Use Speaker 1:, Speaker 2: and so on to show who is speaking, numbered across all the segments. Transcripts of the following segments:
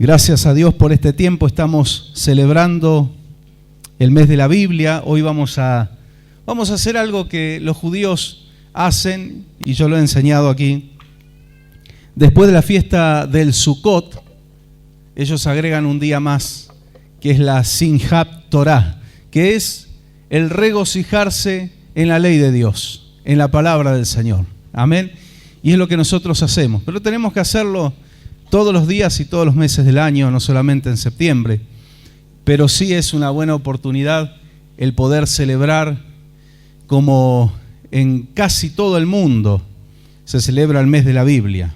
Speaker 1: Gracias a Dios por este tiempo. Estamos celebrando el mes de la Biblia. Hoy vamos a hacer algo que los judíos hacen, y yo lo he enseñado aquí. Después de la fiesta del Sukkot, ellos agregan un día más, que es la Simchat Torah, que es el regocijarse en la ley de Dios, en la palabra del Señor. Amén. Y es lo que nosotros hacemos. Pero tenemos que hacerlo todos los días y todos los meses del año, no solamente en septiembre. Pero sí es una buena oportunidad el poder celebrar, como en casi todo el mundo se celebra el mes de la Biblia.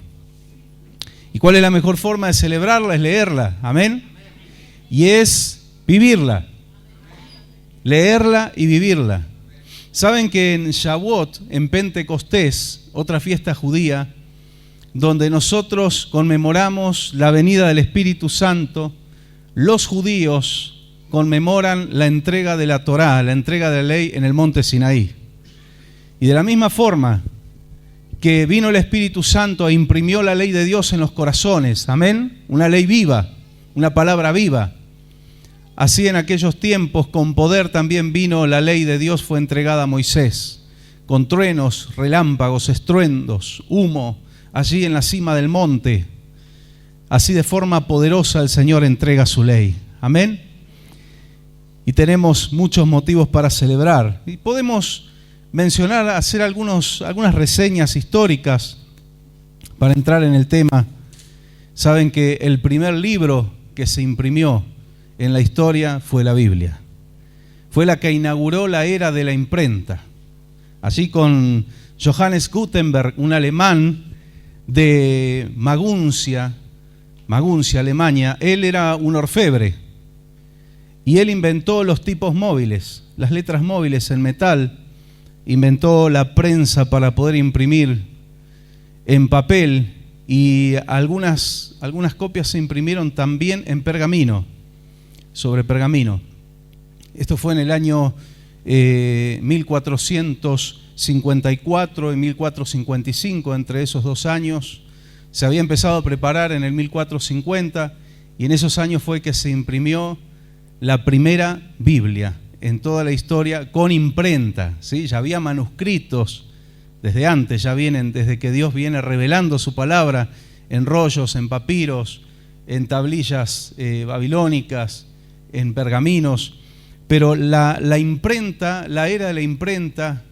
Speaker 1: ¿Y cuál es la mejor forma de celebrarla? Es leerla. Amén. Y es vivirla. Leerla y vivirla. Saben que en Shavuot, en Pentecostés, otra fiesta judía, donde nosotros conmemoramos la venida del Espíritu Santo, los judíos conmemoran la entrega de la Torá, la entrega de la ley en el monte Sinaí. Y de la misma forma que vino el Espíritu Santo e imprimió la ley de Dios en los corazones, amén, una ley viva, una palabra viva. Así en aquellos tiempos con poder también vino la ley de Dios, fue entregada a Moisés, con truenos, relámpagos, estruendos, humo, allí en la cima del monte. Así de forma poderosa el Señor entrega su ley. Amén. Y tenemos muchos motivos para celebrar. Y podemos mencionar, hacer algunas reseñas históricas para entrar en el tema. Saben que el primer libro que se imprimió en la historia fue la Biblia. Fue la que inauguró la era de la imprenta. Allí con Johannes Gutenberg, un alemán de Maguncia, Alemania. Él era un orfebre y él inventó los tipos móviles, las letras móviles en metal, inventó la prensa para poder imprimir en papel, y algunas copias se imprimieron también en pergamino, sobre pergamino. Esto fue en el año 1454 y 1455, entre esos dos años. Se había empezado a preparar en el 1450 y en esos años fue que se imprimió la primera Biblia en toda la historia con imprenta, ¿sí? Ya había manuscritos desde antes, desde que Dios viene revelando su palabra en rollos, en papiros, en tablillas babilónicas, en pergaminos. Pero la imprenta, la era de la imprenta,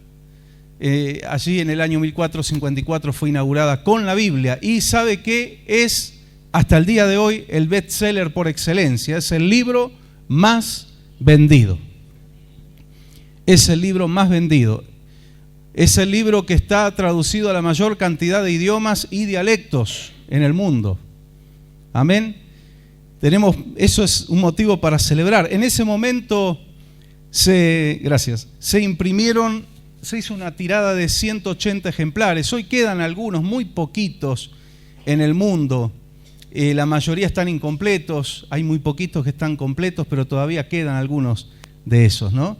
Speaker 1: allí en el año 1454 fue inaugurada con la Biblia. Y sabe que es hasta el día de hoy el bestseller por excelencia. Es el libro más vendido. Es el libro más vendido. Es el libro que está traducido a la mayor cantidad de idiomas y dialectos en el mundo. Amén. Eso es un motivo para celebrar. En ese momento se hizo una tirada de 180 ejemplares. Hoy quedan algunos, muy poquitos en el mundo. La mayoría están incompletos. Hay muy poquitos que están completos, pero todavía quedan algunos de esos, ¿no?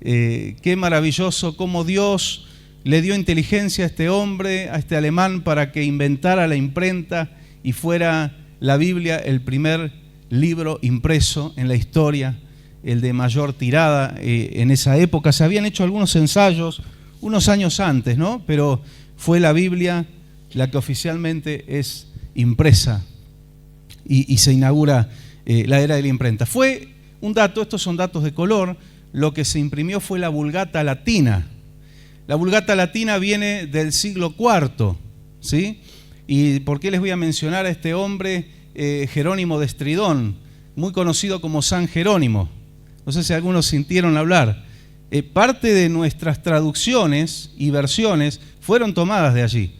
Speaker 1: Qué maravilloso cómo Dios le dio inteligencia a este hombre, a este alemán, para que inventara la imprenta y fuera la Biblia el primer libro impreso en la historia, el de mayor tirada en esa época. Se habían hecho algunos ensayos unos años antes, ¿no? Pero fue la Biblia la que oficialmente es impresa y se inaugura la era de la imprenta. Fue un dato, estos son datos de color, lo que se imprimió fue la Vulgata Latina. La Vulgata Latina viene del siglo IV, ¿sí? ¿Y por qué les voy a mencionar a este hombre? Jerónimo de Estridón, muy conocido como San Jerónimo. No sé si algunos sintieron hablar. Parte de nuestras traducciones y versiones fueron tomadas de allí.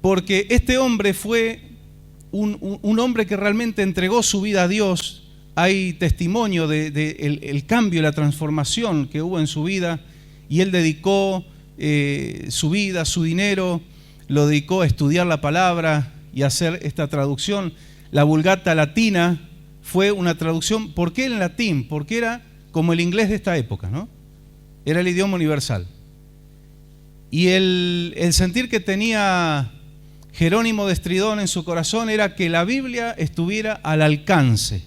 Speaker 1: Porque este hombre fue un hombre que realmente entregó su vida a Dios. Hay testimonio de el cambio, la transformación que hubo en su vida. Y él dedicó su vida, su dinero, lo dedicó a estudiar la palabra y hacer esta traducción. La Vulgata Latina fue una traducción. ¿Por qué en latín? Porque era como el inglés de esta época, ¿no? Era el idioma universal. Y el sentir que tenía Jerónimo de Estridón en su corazón era que la Biblia estuviera al alcance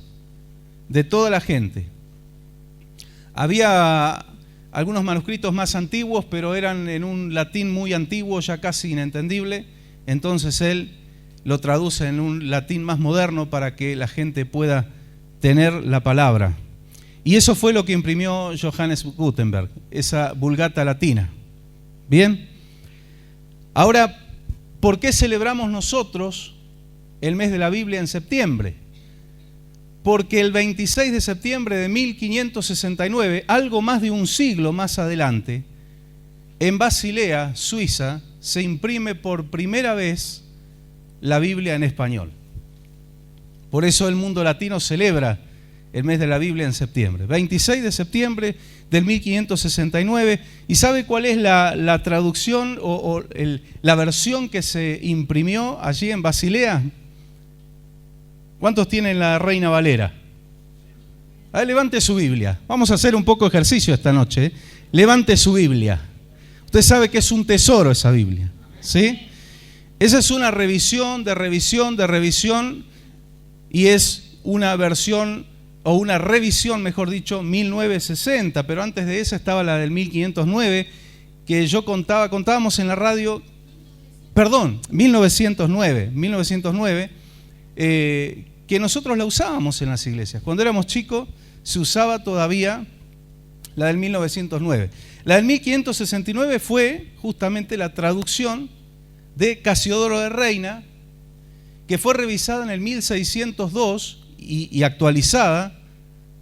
Speaker 1: de toda la gente. Había algunos manuscritos más antiguos, pero eran en un latín muy antiguo, ya casi inentendible. Entonces él lo traduce en un latín más moderno para que la gente pueda tener la palabra. Y eso fue lo que imprimió Johannes Gutenberg, esa Vulgata latina. Bien. Ahora, ¿por qué celebramos nosotros el mes de la Biblia en septiembre? Porque el 26 de septiembre de 1569, algo más de un siglo más adelante, en Basilea, Suiza, se imprime por primera vez la Biblia en español. Por eso el mundo latino celebra el mes de la Biblia en septiembre. 26 de septiembre del 1569. ¿Y sabe cuál es la traducción o la versión que se imprimió allí en Basilea? ¿Cuántos tienen la Reina Valera? A ver, levante su Biblia. Vamos a hacer un poco de ejercicio esta noche. Levante su Biblia. Usted sabe que es un tesoro esa Biblia, ¿sí? Esa es una revisión, y es una versión, o una revisión, mejor dicho, 1960, pero antes de esa estaba la del 1509, que yo contábamos en la radio, 1909, que nosotros la usábamos en las iglesias. Cuando éramos chicos se usaba todavía la del 1909. La del 1569 fue justamente la traducción de Casiodoro de Reina, que fue revisada en el 1602 y actualizada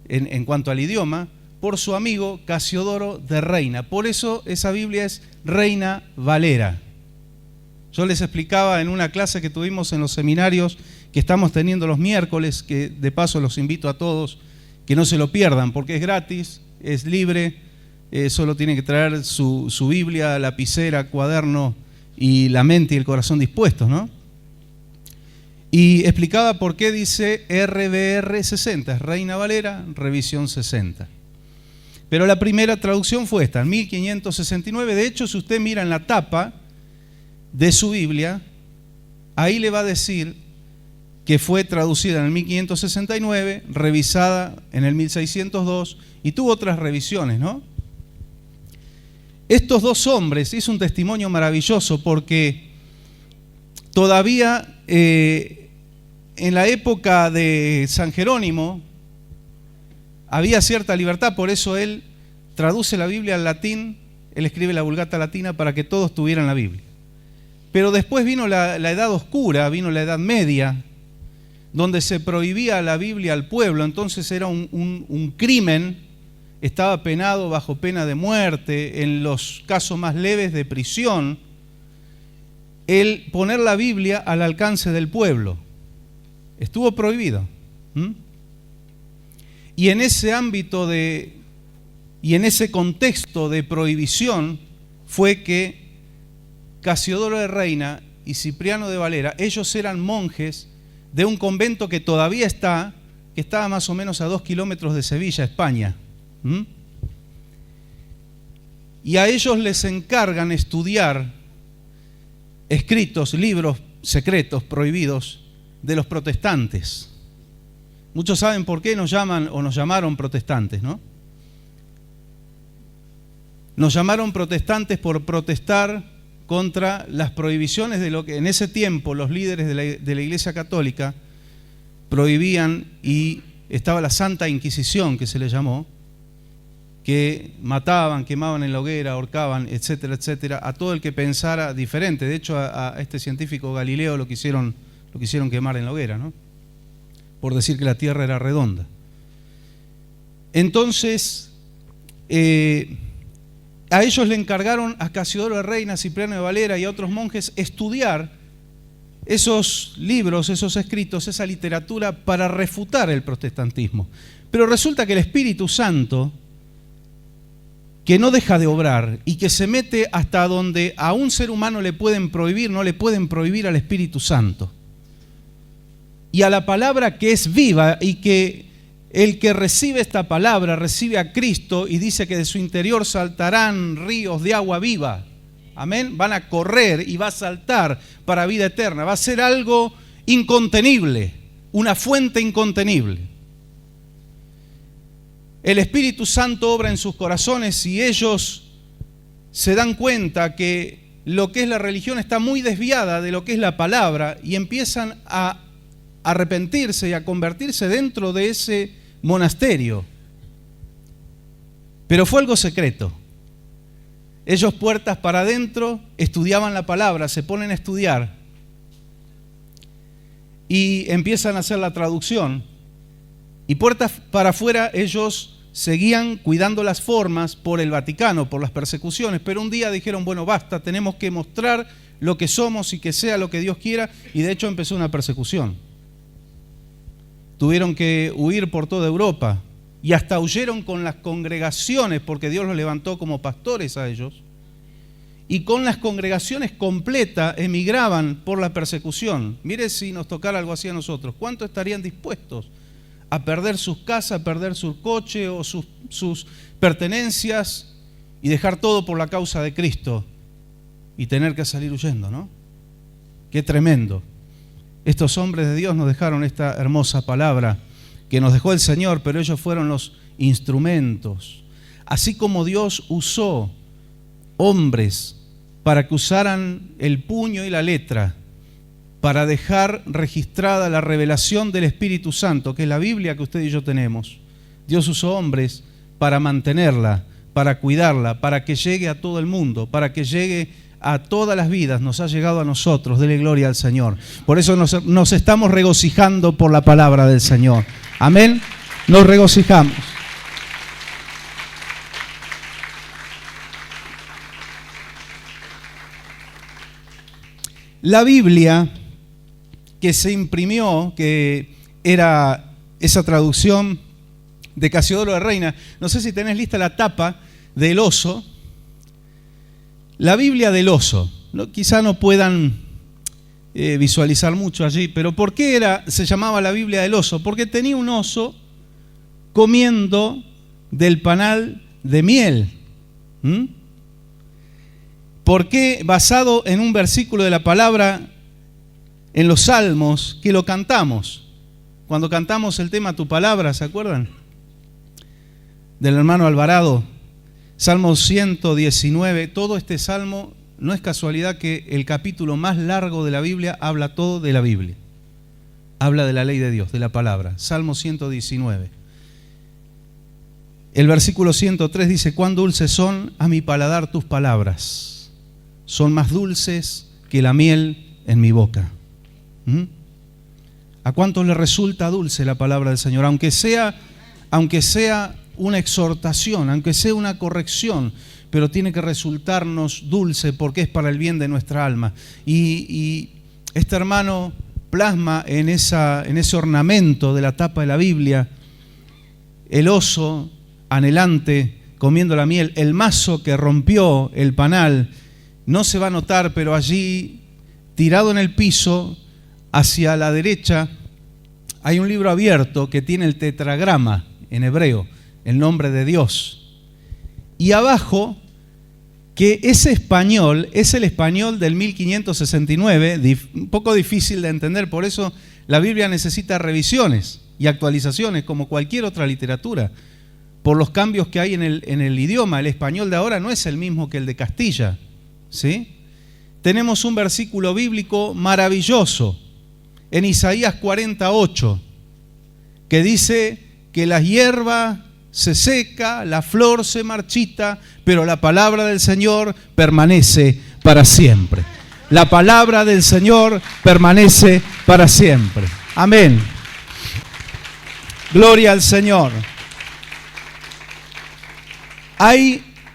Speaker 1: en cuanto al idioma por su amigo Casiodoro de Reina. Por eso esa Biblia es Reina Valera. Yo les explicaba en una clase que tuvimos en los seminarios que estamos teniendo los miércoles, que de paso los invito a todos que no se lo pierdan, porque es gratis, es libre, solo tienen que traer su Biblia, lapicera, cuaderno y la mente y el corazón dispuestos, ¿no? Y explicaba por qué dice RVR 60, es Reina Valera, revisión 60. Pero la primera traducción fue esta, en 1569. De hecho, si usted mira en la tapa de su Biblia, ahí le va a decir que fue traducida en el 1569, revisada en el 1602 y tuvo otras revisiones, ¿no? Estos dos hombres, hizo un testimonio maravilloso porque todavía en la época de San Jerónimo había cierta libertad, por eso él traduce la Biblia al latín, él escribe la Vulgata latina para que todos tuvieran la Biblia. Pero después vino la Edad Oscura, vino la Edad Media, donde se prohibía la Biblia al pueblo, entonces era un crimen, estaba penado bajo pena de muerte, en los casos más leves de prisión, el poner la Biblia al alcance del pueblo. Estuvo prohibido. Y en ese ámbito y en ese contexto de prohibición fue que Casiodoro de Reina y Cipriano de Valera, ellos eran monjes de un convento que todavía está, que estaba más o menos a 2 kilómetros de Sevilla, España. Y a ellos les encargan estudiar escritos, libros secretos, prohibidos, de los protestantes. Muchos saben por qué nos llaman o nos llamaron protestantes, ¿no? Nos llamaron protestantes por protestar contra las prohibiciones de lo que en ese tiempo los líderes de la Iglesia Católica prohibían, y estaba la Santa Inquisición, que se le llamó, que mataban, quemaban en la hoguera, ahorcaban, etcétera, etcétera, a todo el que pensara diferente. De hecho, a este científico Galileo lo quisieron quemar en la hoguera, ¿no? Por decir que la Tierra era redonda. Entonces, a ellos le encargaron, a Casiodoro de Reina, Cipriano de Valera y a otros monjes, estudiar esos libros, esos escritos, esa literatura para refutar el protestantismo. Pero resulta que el Espíritu Santo, que no deja de obrar y que se mete hasta donde a un ser humano le pueden prohibir, no le pueden prohibir al Espíritu Santo. Y a la palabra que es viva, y que el que recibe esta palabra recibe a Cristo, y dice que de su interior saltarán ríos de agua viva. Amén. Van a correr y va a saltar para vida eterna. Va a ser algo incontenible, una fuente incontenible. El Espíritu Santo obra en sus corazones y ellos se dan cuenta que lo que es la religión está muy desviada de lo que es la palabra y empiezan a arrepentirse y a convertirse dentro de ese monasterio. Pero fue algo secreto. Ellos, puertas para adentro, estudiaban la palabra, se ponen a estudiar y empiezan a hacer la traducción. Y puertas para afuera, ellos seguían cuidando las formas por el Vaticano, por las persecuciones, pero un día dijeron, bueno, basta, tenemos que mostrar lo que somos y que sea lo que Dios quiera, y de hecho empezó una persecución. Tuvieron que huir por toda Europa y hasta huyeron con las congregaciones, porque Dios los levantó como pastores a ellos, y con las congregaciones completas emigraban por la persecución. Mire si nos tocara algo así a nosotros, ¿cuántos estarían dispuestos a perder sus casas, a perder su coche o sus pertenencias y dejar todo por la causa de Cristo y tener que salir huyendo, ¿no? Qué tremendo. Estos hombres de Dios nos dejaron esta hermosa palabra que nos dejó el Señor, pero ellos fueron los instrumentos. Así como Dios usó hombres para que usaran el puño y la letra, para dejar registrada la revelación del Espíritu Santo, que es la Biblia que usted y yo tenemos. Dios usó hombres para mantenerla, para cuidarla, para que llegue a todo el mundo, para que llegue a todas las vidas. Nos ha llegado a nosotros, dele gloria al Señor. Por eso nos estamos regocijando por la palabra del Señor. Amén. Nos regocijamos. La Biblia que se imprimió, que era esa traducción de Casiodoro de Reina, no sé si tenés lista la tapa del oso, la Biblia del oso, ¿no? Quizá no puedan visualizar mucho allí, pero ¿por qué se llamaba la Biblia del oso? Porque tenía un oso comiendo del panal de miel. ¿Por qué? Basado en un versículo de la palabra en los Salmos, que lo cantamos. Cuando cantamos el tema Tu Palabra, ¿se acuerdan? Del hermano Alvarado. Salmo 119. Todo este salmo, no es casualidad que el capítulo más largo de la Biblia habla todo de la Biblia. Habla de la ley de Dios, de la palabra. Salmo 119. El versículo 103 dice, cuán dulces son a mi paladar tus palabras. Son más dulces que la miel en mi boca. ¿A cuántos le resulta dulce la palabra del Señor? Aunque sea una exhortación, aunque sea una corrección, pero tiene que resultarnos dulce porque es para el bien de nuestra alma. Y este hermano plasma en ese ornamento de la tapa de la Biblia el oso anhelante comiendo la miel, el mazo que rompió el panal. No se va a notar, pero allí tirado en el piso hacia la derecha hay un libro abierto que tiene el tetragrama en hebreo, el nombre de Dios. Y abajo, que ese español es el español del 1569, un poco difícil de entender, por eso la Biblia necesita revisiones y actualizaciones como cualquier otra literatura, por los cambios que hay en el idioma. El español de ahora no es el mismo que el de Castilla, ¿sí? Tenemos un versículo bíblico maravilloso en Isaías 48, que dice que la hierba se seca, la flor se marchita, pero la palabra del Señor permanece para siempre. La palabra del Señor permanece para siempre. Amén. Gloria al Señor.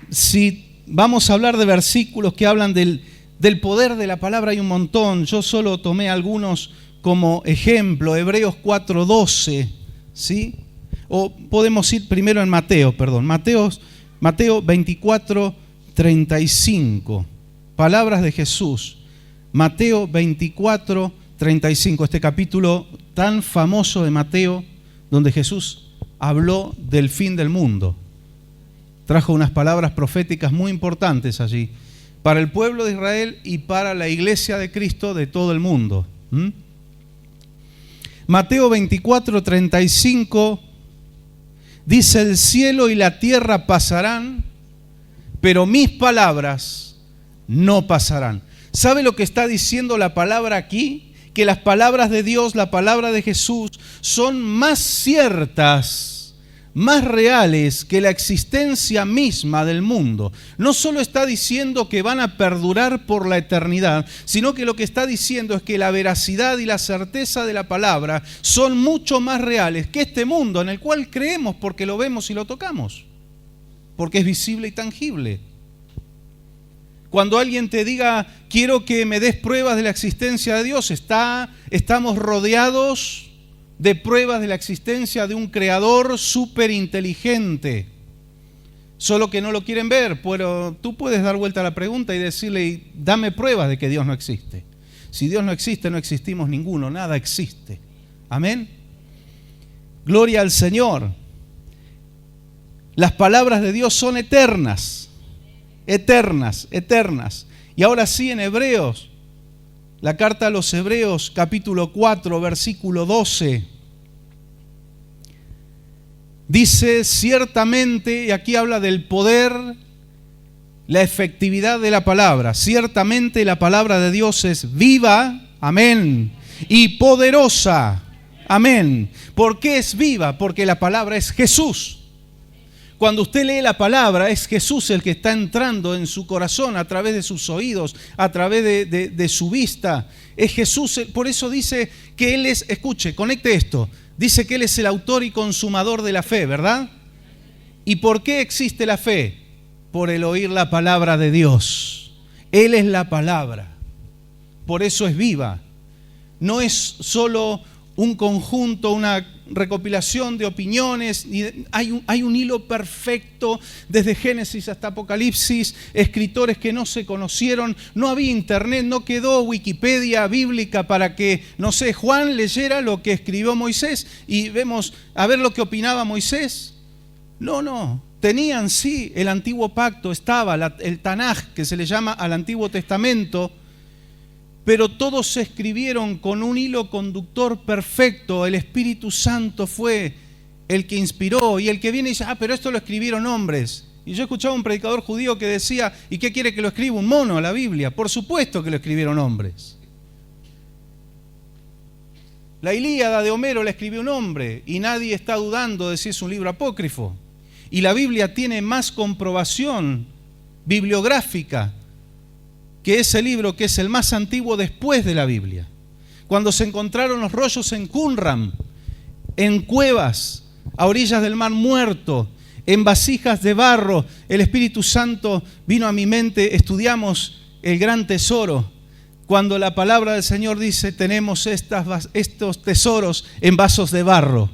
Speaker 1: Si vamos a hablar de versículos que hablan del poder de la palabra, hay un montón. Yo solo tomé algunos como ejemplo. Hebreos 4:12, ¿sí? O podemos ir primero en Mateo 24:35. Palabras de Jesús. Mateo 24:35, este capítulo tan famoso de Mateo, donde Jesús habló del fin del mundo. Trajo unas palabras proféticas muy importantes allí. para el pueblo de Israel y para la iglesia de Cristo de todo el mundo. Mateo 24:35 dice: el cielo y la tierra pasarán, pero mis palabras no pasarán. ¿Sabe lo que está diciendo la palabra aquí? Que las palabras de Dios, la palabra de Jesús, son más ciertas, más reales que la existencia misma del mundo. No solo está diciendo que van a perdurar por la eternidad, sino que lo que está diciendo es que la veracidad y la certeza de la palabra son mucho más reales que este mundo en el cual creemos porque lo vemos y lo tocamos, porque es visible y tangible. Cuando alguien te diga, quiero que me des pruebas de la existencia de Dios, estamos rodeados de pruebas de la existencia de un creador súper inteligente. Solo que no lo quieren ver, pero tú puedes dar vuelta a la pregunta y decirle, dame pruebas de que Dios no existe. Si Dios no existe, no existimos ninguno, nada existe. Amén. Gloria al Señor. Las palabras de Dios son eternas. Eternas, eternas. Y ahora sí, en Hebreos, la carta a los Hebreos, capítulo 4, versículo 12, dice ciertamente, y aquí habla del poder, la efectividad de la palabra. Ciertamente la palabra de Dios es viva, amén, y poderosa, amén. ¿Por qué es viva? Porque la palabra es Jesús. Cuando usted lee la palabra, es Jesús el que está entrando en su corazón a través de sus oídos, a través de su vista. Es Jesús, por eso dice que Él es, escuche, conecte esto, dice que Él es el autor y consumador de la fe, ¿verdad? ¿Y por qué existe la fe? Por el oír la palabra de Dios. Él es la palabra, por eso es viva. No es solo un conjunto, una recopilación de opiniones, hay un hilo perfecto desde Génesis hasta Apocalipsis, escritores que no se conocieron, no había internet, no quedó Wikipedia bíblica para que, no sé, Juan leyera lo que escribió Moisés y vemos a ver lo que opinaba Moisés. No, tenían sí el antiguo pacto, estaba el Tanaj, que se le llama al Antiguo Testamento, pero todos se escribieron con un hilo conductor perfecto. El Espíritu Santo fue el que inspiró, y el que viene y dice, pero esto lo escribieron hombres. Y yo escuchaba a un predicador judío que decía, ¿y qué quiere que lo escriba un mono a la Biblia? Por supuesto que lo escribieron hombres. La Ilíada de Homero la escribió un hombre y nadie está dudando de si es un libro apócrifo. Y la Biblia tiene más comprobación bibliográfica que ese libro, que es el más antiguo después de la Biblia. Cuando se encontraron los rollos en Qumran, en cuevas, a orillas del Mar Muerto, en vasijas de barro, el Espíritu Santo vino a mi mente, estudiamos el gran tesoro. Cuando la palabra del Señor dice, tenemos estos tesoros en vasos de barro.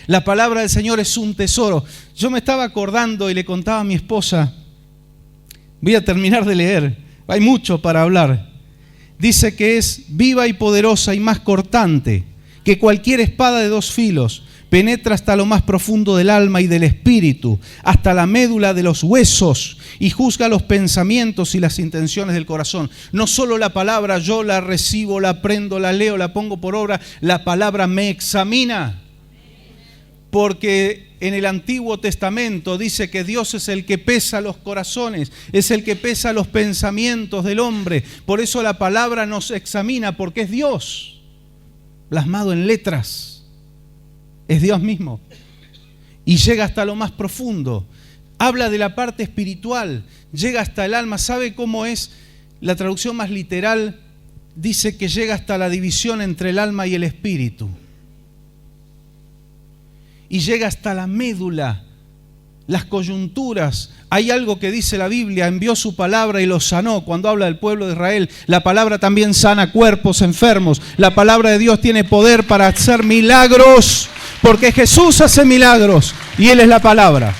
Speaker 1: La palabra del Señor es un tesoro. Yo me estaba acordando y le contaba a mi esposa, voy a terminar de leer, hay mucho para hablar. Dice que es viva y poderosa y más cortante que cualquier espada de dos filos. Penetra hasta lo más profundo del alma y del espíritu, hasta la médula de los huesos, y juzga los pensamientos y las intenciones del corazón. No solo la palabra yo la recibo, la aprendo, la leo, la pongo por obra, la palabra me examina. Porque en el Antiguo Testamento dice que Dios es el que pesa los corazones, es el que pesa los pensamientos del hombre. Por eso la palabra nos examina, porque es Dios, plasmado en letras. Es Dios mismo. Y llega hasta lo más profundo. Habla de la parte espiritual, llega hasta el alma. ¿Sabe cómo es? La traducción más literal dice que llega hasta la división entre el alma y el espíritu. Y llega hasta la médula, las coyunturas. Hay algo que dice la Biblia, envió su palabra y los sanó. Cuando habla del pueblo de Israel, la palabra también sana cuerpos enfermos. La palabra de Dios tiene poder para hacer milagros, porque Jesús hace milagros y Él es la palabra.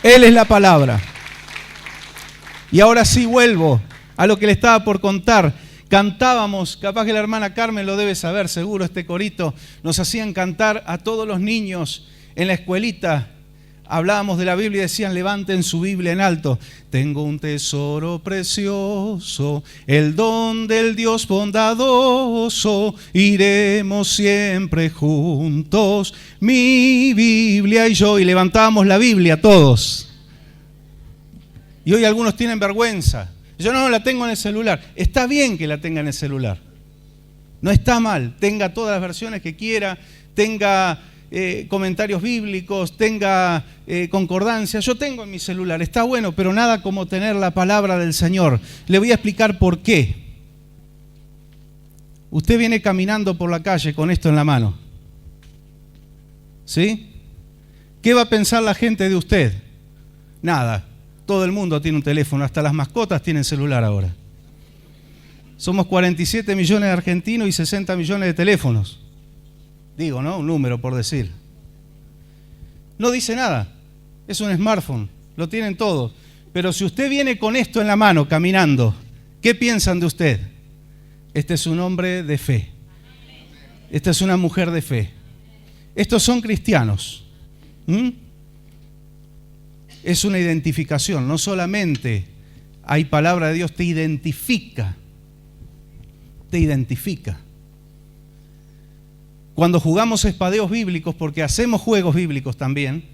Speaker 1: Él es la palabra. Y ahora sí vuelvo a lo que le estaba por contar. Cantábamos, capaz que la hermana Carmen lo debe saber, seguro, este corito. Nos hacían cantar a todos los niños en la escuelita. hablábamos de la Biblia y decían, levanten su Biblia en alto. Tengo un tesoro precioso, el don del Dios bondadoso, iremos siempre juntos, mi Biblia y yo. Y levantábamos la Biblia todos. Y hoy algunos tienen vergüenza. Yo no la tengo en el celular. Está bien que la tenga en el celular. No está mal. Tenga todas las versiones que quiera, tenga comentarios bíblicos, tenga concordancia. Yo tengo en mi celular, está bueno, pero nada como tener la palabra del Señor. Le voy a explicar por qué. Usted viene caminando por la calle con esto en la mano, ¿sí? ¿Qué va a pensar la gente de usted? Nada. Todo el mundo tiene un teléfono, hasta las mascotas tienen celular ahora. Somos 47 millones de argentinos y 60 millones de teléfonos. Digo, ¿no? Un número por decir. No dice nada. Es un smartphone. Lo tienen todos. Pero si usted viene con esto en la mano, caminando, ¿qué piensan de usted? Este es un hombre de fe. Esta es una mujer de fe. Estos son cristianos. Es una identificación. No solamente hay palabra de Dios, te identifica. Te identifica. Cuando jugamos espadeos bíblicos, porque hacemos juegos bíblicos también,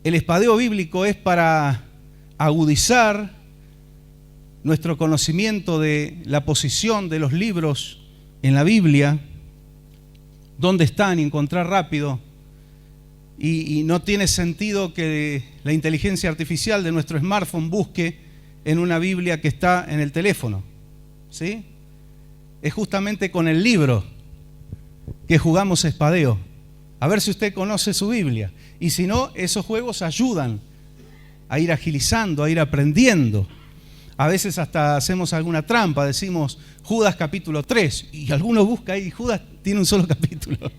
Speaker 1: el espadeo bíblico es para agudizar nuestro conocimiento de la posición de los libros en la Biblia, dónde están, y encontrar rápido. Y no tiene sentido que la inteligencia artificial de nuestro smartphone busque en una Biblia que está en el teléfono, ¿sí? Es justamente con el libro que jugamos espadeo. A ver si usted conoce su Biblia. Y si no, esos juegos ayudan a ir agilizando, a ir aprendiendo. A veces hasta hacemos alguna trampa, decimos Judas capítulo 3, y alguno busca ahí, Judas tiene un solo capítulo.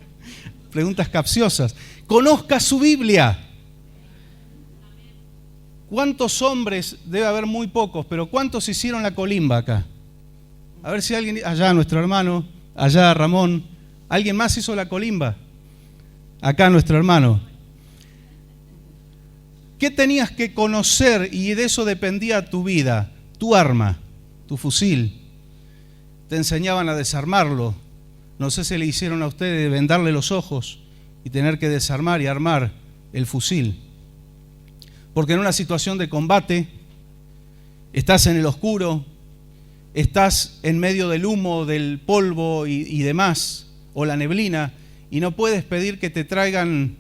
Speaker 1: Preguntas capciosas. Conozca su Biblia. ¿Cuántos hombres? Debe haber muy pocos, pero ¿cuántos hicieron la colimba acá? A ver si alguien, allá nuestro hermano, allá Ramón, ¿alguien más hizo la colimba? Acá nuestro hermano. ¿Qué tenías que conocer y de eso dependía tu vida? Tu arma, tu fusil. Te enseñaban a desarmarlo. No sé si le hicieron a ustedes vendarle los ojos y tener que desarmar y armar el fusil. Porque en una situación de combate, estás en el oscuro, estás en medio del humo, del polvo y demás, o la neblina, y no puedes pedir que te traigan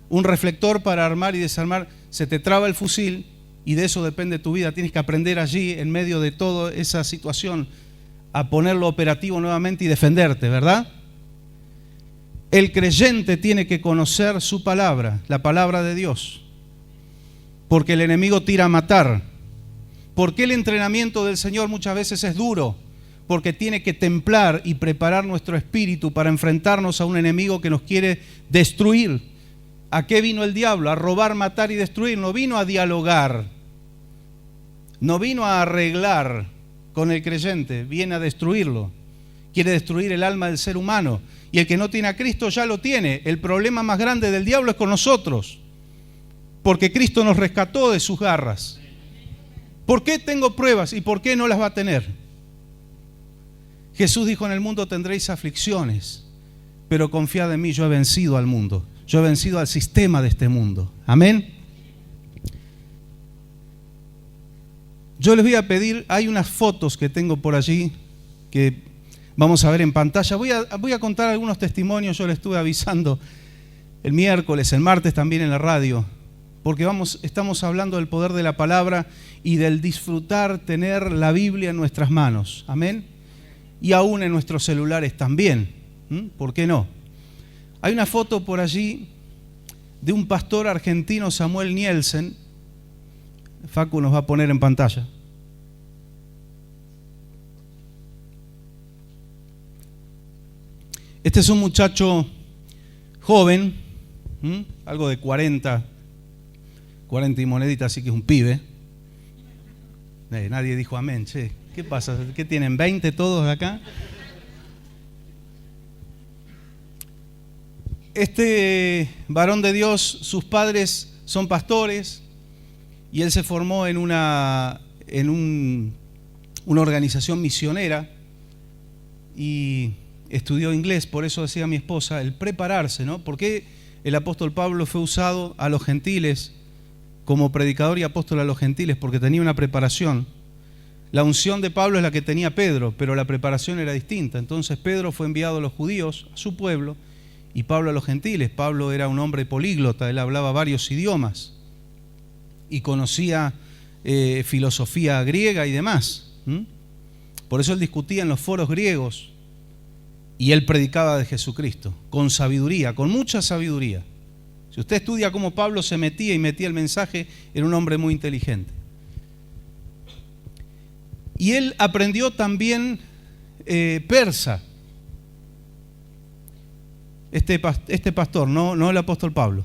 Speaker 1: un reflector para armar y desarmar. Se te traba el fusil y de eso depende tu vida. Tienes que aprender allí, en medio de toda esa situación, a ponerlo operativo nuevamente y defenderte, ¿verdad? El creyente tiene que conocer su palabra, la palabra de Dios, porque el enemigo tira a matar. ¿Por qué el entrenamiento del Señor muchas veces es duro? Porque tiene que templar y preparar nuestro espíritu para enfrentarnos a un enemigo que nos quiere destruir. ¿A qué vino el diablo? A robar, matar y destruir. No vino a dialogar, no vino a arreglar con el creyente, viene a destruirlo. Quiere destruir el alma del ser humano. Y el que no tiene a Cristo ya lo tiene. El problema más grande del diablo es con nosotros, porque Cristo nos rescató de sus garras. ¿Por qué tengo pruebas y por qué no las va a tener? Jesús dijo: en el mundo tendréis aflicciones, pero confiad en mí, yo he vencido al mundo. Yo he vencido al sistema de este mundo. Amén. Yo les voy a pedir, hay unas fotos que tengo por allí que vamos a ver en pantalla. Voy a contar algunos testimonios. Yo les estuve avisando el miércoles, el martes también en la radio, porque estamos hablando del poder de la palabra y del disfrutar tener la Biblia en nuestras manos. Amén. Y aún en nuestros celulares también. ¿Por qué no? Hay una foto por allí de un pastor argentino, Samuel Nielsen. Facu nos va a poner en pantalla. Este es un muchacho joven, algo de 40 y moneditas, así que es un pibe. Nadie dijo amén, che. ¿Qué pasa? ¿Qué tienen? ¿20 todos acá? Este varón de Dios, sus padres son pastores y él se formó en una organización misionera y estudió inglés. Por eso decía mi esposa, el prepararse, ¿no? ¿Por qué el apóstol Pablo fue usado a los gentiles como predicador y apóstol a los gentiles? Porque tenía una preparación. La unción de Pablo es la que tenía Pedro, pero la preparación era distinta. Entonces Pedro fue enviado a los judíos, a su pueblo, y Pablo a los gentiles. Pablo era un hombre políglota, él hablaba varios idiomas y conocía filosofía griega y demás. Por eso él discutía en los foros griegos y él predicaba de Jesucristo, con sabiduría, con mucha sabiduría. Si usted estudia cómo Pablo se metía el mensaje, era un hombre muy inteligente. Y él aprendió también persa. Este pastor, no el apóstol Pablo.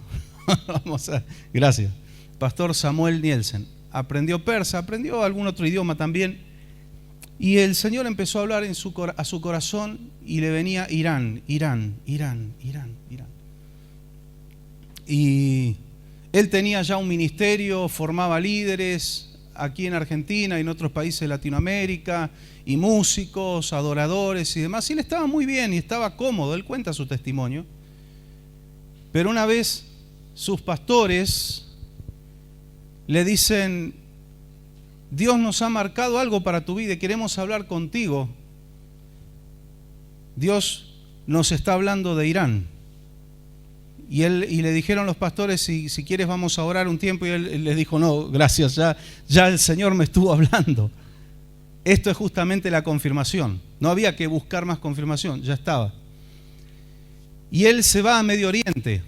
Speaker 1: Gracias. Pastor Samuel Nielsen. Aprendió persa, aprendió algún otro idioma también. Y el Señor empezó a hablar a su corazón y le venía Irán. Y él tenía ya un ministerio, formaba líderes aquí en Argentina y en otros países de Latinoamérica, y músicos, adoradores y demás. Y él estaba muy bien y estaba cómodo, él cuenta su testimonio. Pero una vez sus pastores le dicen: Dios nos ha marcado algo para tu vida y queremos hablar contigo. Dios nos está hablando de Irán. Y le dijeron los pastores: si quieres vamos a orar un tiempo. Y él les dijo: no, gracias, ya el Señor me estuvo hablando. Esto es justamente la confirmación. No había que buscar más confirmación, ya estaba. Y él se va a Medio Oriente.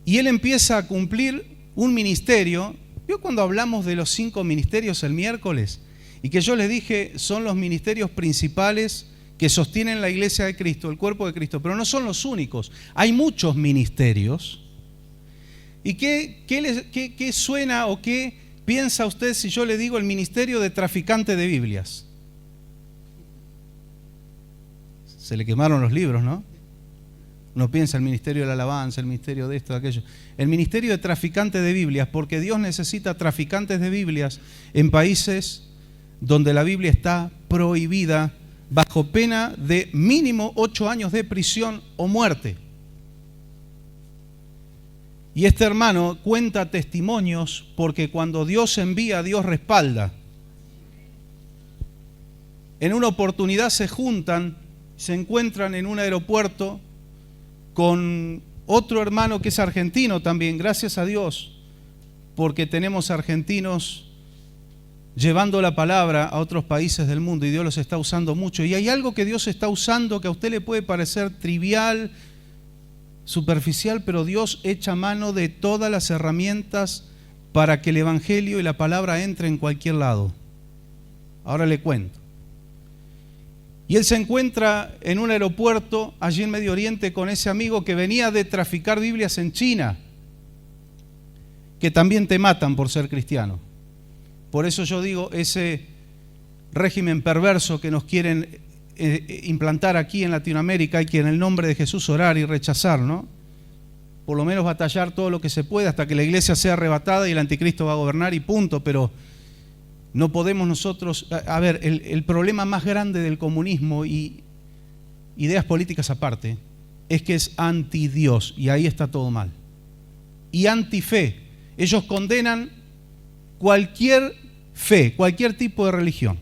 Speaker 1: Y él empieza a cumplir un ministerio. ¿Vio cuando hablamos de los 5 ministerios el miércoles? Y que yo les dije, son los ministerios principales que sostienen la iglesia de Cristo, el cuerpo de Cristo, pero no son los únicos. Hay muchos ministerios. ¿Y qué suena o qué piensa usted si yo le digo el ministerio de traficante de Biblias? Se le quemaron los libros, ¿no? Uno piensa el ministerio de la alabanza, el ministerio de esto, de aquello. El ministerio de traficante de Biblias, porque Dios necesita traficantes de Biblias en países donde la Biblia está prohibida, bajo pena de mínimo 8 años de prisión o muerte. Y este hermano cuenta testimonios porque cuando Dios envía, Dios respalda. En una oportunidad se juntan, se encuentran en un aeropuerto con otro hermano que es argentino también, gracias a Dios, porque tenemos argentinos llevando la palabra a otros países del mundo y Dios los está usando mucho. Y hay algo que Dios está usando que a usted le puede parecer trivial, superficial, pero Dios echa mano de todas las herramientas para que el evangelio y la palabra entre en cualquier lado. Ahora le cuento. Y él se encuentra en un aeropuerto allí en Medio Oriente con ese amigo que venía de traficar Biblias en China, que también te matan por ser cristiano. Por eso yo digo, ese régimen perverso que nos quieren implantar aquí en Latinoamérica, hay que en el nombre de Jesús orar y rechazar, ¿no? Por lo menos batallar todo lo que se pueda hasta que la iglesia sea arrebatada y el anticristo va a gobernar y punto. Pero no podemos nosotros... A ver, el problema más grande del comunismo y ideas políticas aparte es que es anti-Dios y ahí está todo mal. Y anti-fe. Ellos condenan cualquier fe, cualquier tipo de religión.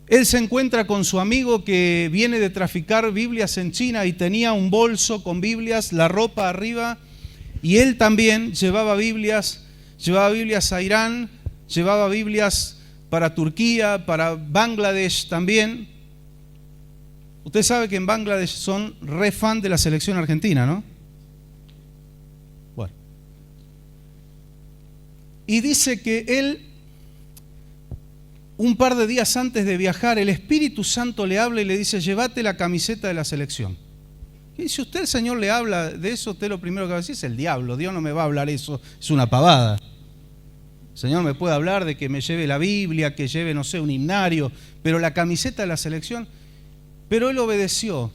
Speaker 1: Él se encuentra con su amigo que viene de traficar Biblias en China y tenía un bolso con Biblias, la ropa arriba, y él también llevaba Biblias a Irán, llevaba Biblias para Turquía, para Bangladesh también. Usted sabe que en Bangladesh son re fan de la selección argentina, ¿no? Bueno. Y dice que él, un par de días antes de viajar, el Espíritu Santo le habla y le dice: llévate la camiseta de la selección. Y si usted, el Señor, le habla de eso, usted lo primero que va a decir es el diablo. Dios no me va a hablar eso, es una pavada. El Señor me puede hablar de que me lleve la Biblia, que lleve, no sé, un himnario, pero la camiseta de la selección. Pero él obedeció.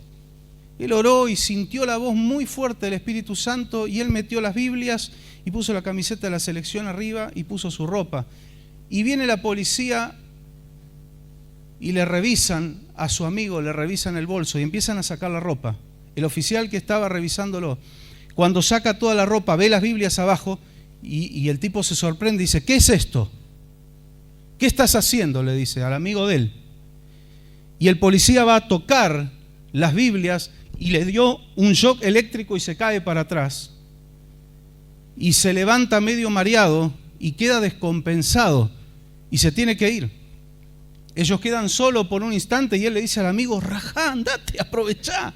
Speaker 1: Él oró y sintió la voz muy fuerte del Espíritu Santo y él metió las Biblias y puso la camiseta de la selección arriba y puso su ropa. Y viene la policía y le revisan a su amigo, le revisan el bolso y empiezan a sacar la ropa. El oficial que estaba revisándolo, cuando saca toda la ropa, ve las Biblias abajo y el tipo se sorprende y dice, ¿qué es esto? ¿Qué estás haciendo?, le dice al amigo de él. Y el policía va a tocar las Biblias y le dio un shock eléctrico y se cae para atrás. Y se levanta medio mareado y queda descompensado y se tiene que ir. Ellos quedan solos por un instante y él le dice al amigo, rajá, andate, aprovechá.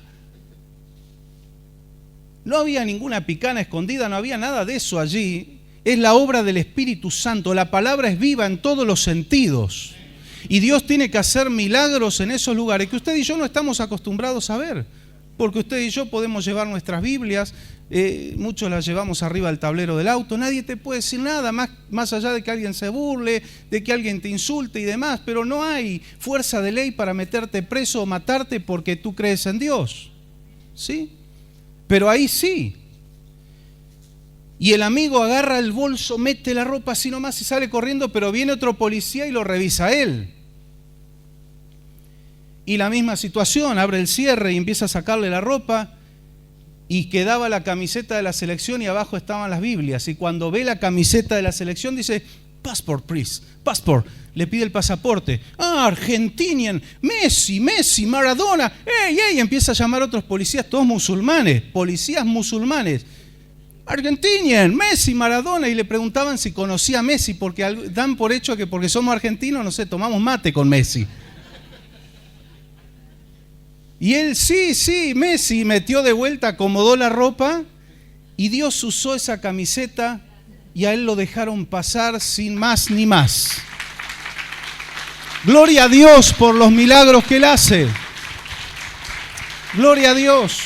Speaker 1: No había ninguna picana escondida, no había nada de eso allí. Es la obra del Espíritu Santo. La palabra es viva en todos los sentidos. Y Dios tiene que hacer milagros en esos lugares que usted y yo no estamos acostumbrados a ver. Porque usted y yo podemos llevar nuestras Biblias, muchos las llevamos arriba del tablero del auto, nadie te puede decir nada, más allá de que alguien se burle, de que alguien te insulte y demás, pero no hay fuerza de ley para meterte preso o matarte porque tú crees en Dios. ¿Sí? Pero ahí sí. Y el amigo agarra el bolso, mete la ropa así nomás y sale corriendo, pero viene otro policía y lo revisa a él. Y la misma situación, abre el cierre y empieza a sacarle la ropa y quedaba la camiseta de la selección y abajo estaban las Biblias. Y cuando ve la camiseta de la selección dice, passport, please, passport. Le pide el pasaporte. Ah, Argentinian, Messi, Maradona. ¡Ey! Empieza a llamar a otros policías, todos musulmanes, policías musulmanes. Argentinian, Messi, Maradona. Y le preguntaban si conocía a Messi, porque dan por hecho que porque somos argentinos, no sé, tomamos mate con Messi. Y él, sí, Messi, metió de vuelta, acomodó la ropa y Dios usó esa camiseta y a él lo dejaron pasar sin más ni más. Gloria a Dios por los milagros que Él hace. Gloria a Dios.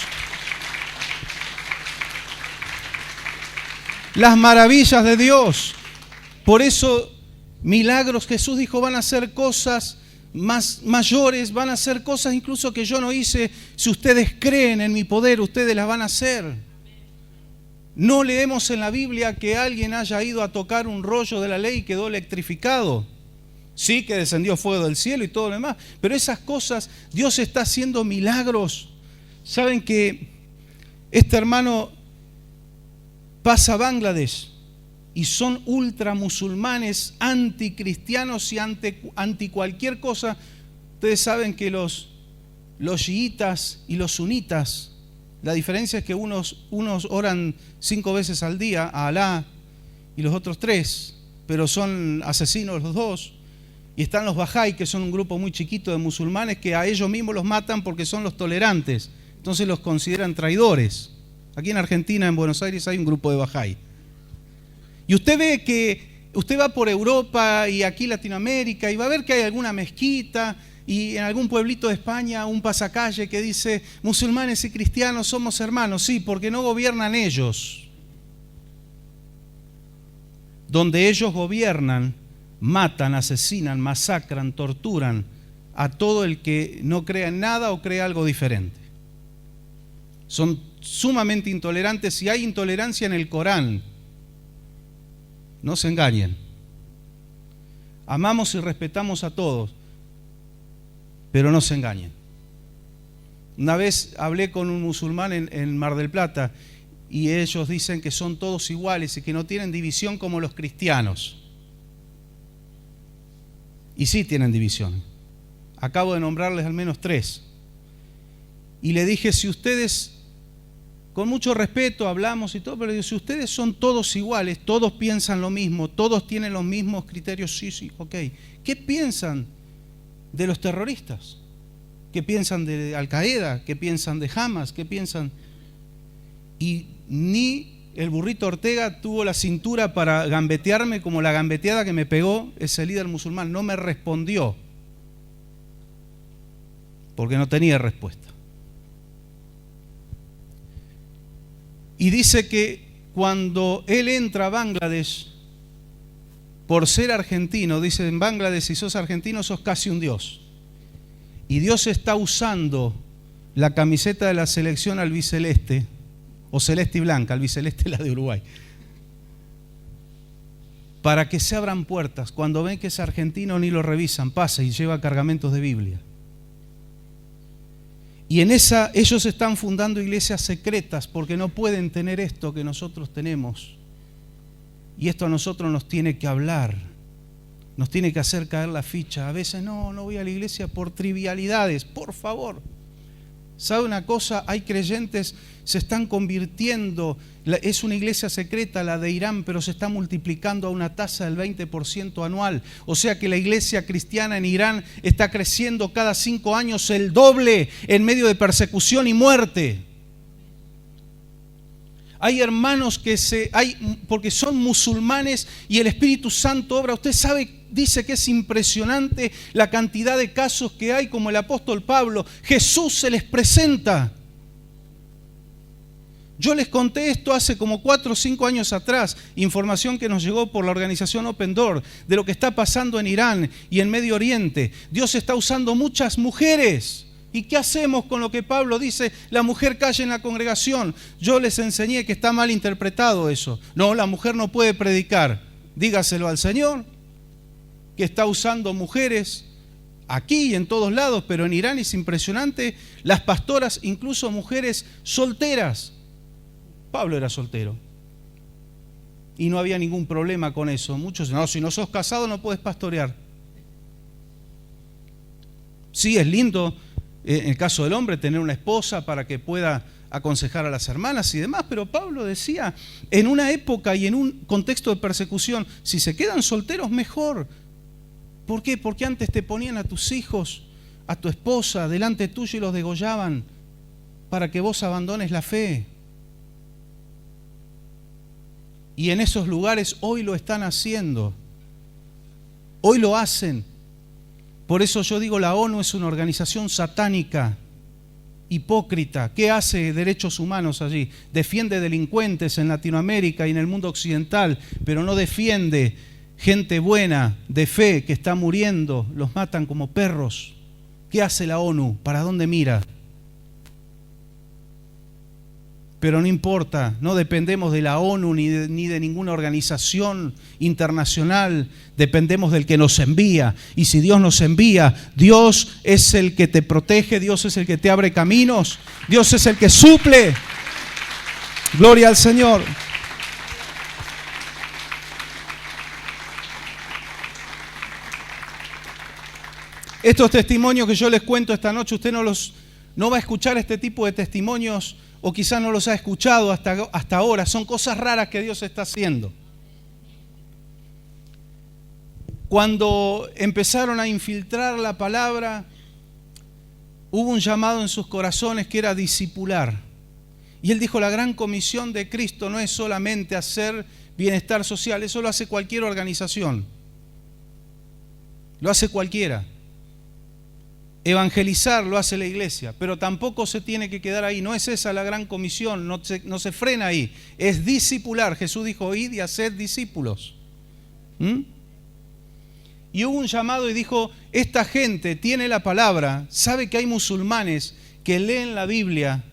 Speaker 1: Las maravillas de Dios. Por eso, milagros, Jesús dijo, van a hacer cosas más mayores, van a hacer cosas incluso que yo no hice. Si ustedes creen en mi poder, ustedes las van a hacer. No leemos en la Biblia que alguien haya ido a tocar un rollo de la ley y quedó electrificado. Sí, que descendió fuego del cielo y todo lo demás, pero esas cosas, Dios está haciendo milagros. Saben que este hermano pasa a Bangladesh y son ultramusulmanes, anticristianos y anti cualquier cosa. Ustedes saben que los chiitas y los sunitas, la diferencia es que unos oran 5 veces al día a Alá y los otros 3, pero son asesinos los dos. Y están los Bahá'í, que son un grupo muy chiquito de musulmanes que a ellos mismos los matan porque son los tolerantes. Entonces los consideran traidores. Aquí en Argentina, en Buenos Aires, hay un grupo de Bahá'í. Y usted ve que usted va por Europa y aquí Latinoamérica y va a ver que hay alguna mezquita y en algún pueblito de España un pasacalle que dice musulmanes y cristianos somos hermanos. Sí, porque no gobiernan ellos. Donde ellos gobiernan, matan, asesinan, masacran, torturan a todo el que no crea en nada o crea algo diferente. Son sumamente intolerantes y hay intolerancia en el Corán. No se engañen. Amamos y respetamos a todos, pero no se engañen. Una vez hablé con un musulmán en Mar del Plata y ellos dicen que son todos iguales y que no tienen división como los cristianos. Y sí tienen división. Acabo de nombrarles al menos 3. Y le dije, si ustedes, con mucho respeto hablamos y todo, pero digo, si ustedes son todos iguales, todos piensan lo mismo, todos tienen los mismos criterios, sí, ok. ¿Qué piensan de los terroristas? ¿Qué piensan de Al-Qaeda? ¿Qué piensan de Hamas? ¿Qué piensan? Y ni el burrito Ortega tuvo la cintura para gambetearme como la gambeteada que me pegó ese líder musulmán. No me respondió porque no tenía respuesta. Y dice que cuando él entra a Bangladesh, por ser argentino, dice, en Bangladesh si sos argentino sos casi un dios. Y Dios está usando la camiseta de la selección albiceleste, o celeste y blanca, albiceleste la de Uruguay, para que se abran puertas. Cuando ven que es argentino ni lo revisan, pasa y lleva cargamentos de Biblia. Y en esa ellos están fundando iglesias secretas porque no pueden tener esto que nosotros tenemos. Y esto a nosotros nos tiene que hablar, nos tiene que hacer caer la ficha. A veces no voy a la iglesia por trivialidades, por favor. ¿Sabe una cosa? Hay creyentes, se están convirtiendo, es una iglesia secreta la de Irán, pero se está multiplicando a una tasa del 20% anual. O sea que la iglesia cristiana en Irán está creciendo cada 5 años el doble en medio de persecución y muerte. Hay hermanos porque son musulmanes y el Espíritu Santo obra. Usted sabe, dice que es impresionante la cantidad de casos que hay, como el apóstol Pablo. Jesús se les presenta. Yo les conté esto hace como 4 o 5 años atrás, información que nos llegó por la organización Open Door, de lo que está pasando en Irán y en Medio Oriente. Dios está usando muchas mujeres. ¿Y qué hacemos con lo que Pablo dice? La mujer calla en la congregación. Yo les enseñé que está mal interpretado eso. No, la mujer no puede predicar. Dígaselo al Señor, que está usando mujeres aquí y en todos lados, pero en Irán es impresionante. Las pastoras, incluso mujeres solteras. Pablo era soltero. Y no había ningún problema con eso. Muchos, no, si no sos casado no puedes pastorear. Sí, es lindo, en el caso del hombre, tener una esposa para que pueda aconsejar a las hermanas y demás, pero Pablo decía, en una época y en un contexto de persecución, si se quedan solteros, mejor. ¿Por qué? Porque antes te ponían a tus hijos, a tu esposa, delante tuyo y los degollaban para que vos abandones la fe. Y en esos lugares hoy lo están haciendo. Hoy lo hacen. Por eso yo digo, la ONU es una organización satánica, hipócrita. ¿Qué hace derechos humanos allí? Defiende delincuentes en Latinoamérica y en el mundo occidental, pero no defiende gente buena, de fe, que está muriendo. Los matan como perros. ¿Qué hace la ONU? ¿Para dónde mira? Pero no importa, no dependemos de la ONU ni de ninguna organización internacional, dependemos del que nos envía. Y si Dios nos envía, Dios es el que te protege, Dios es el que te abre caminos, Dios es el que suple. Gloria al Señor. Estos testimonios que yo les cuento esta noche, usted no va a escuchar este tipo de testimonios, o quizás no los ha escuchado hasta ahora. Son cosas raras que Dios está haciendo. Cuando empezaron a infiltrar la palabra, hubo un llamado en sus corazones que era discipular. Y él dijo, la gran comisión de Cristo no es solamente hacer bienestar social, eso lo hace cualquier organización. Lo hace cualquiera. Evangelizar lo hace la iglesia, pero tampoco se tiene que quedar ahí. No es esa la gran comisión, no se frena ahí. Es discipular. Jesús dijo, id y haced discípulos. Y hubo un llamado y dijo, esta gente tiene la palabra, sabe que hay musulmanes que leen la Biblia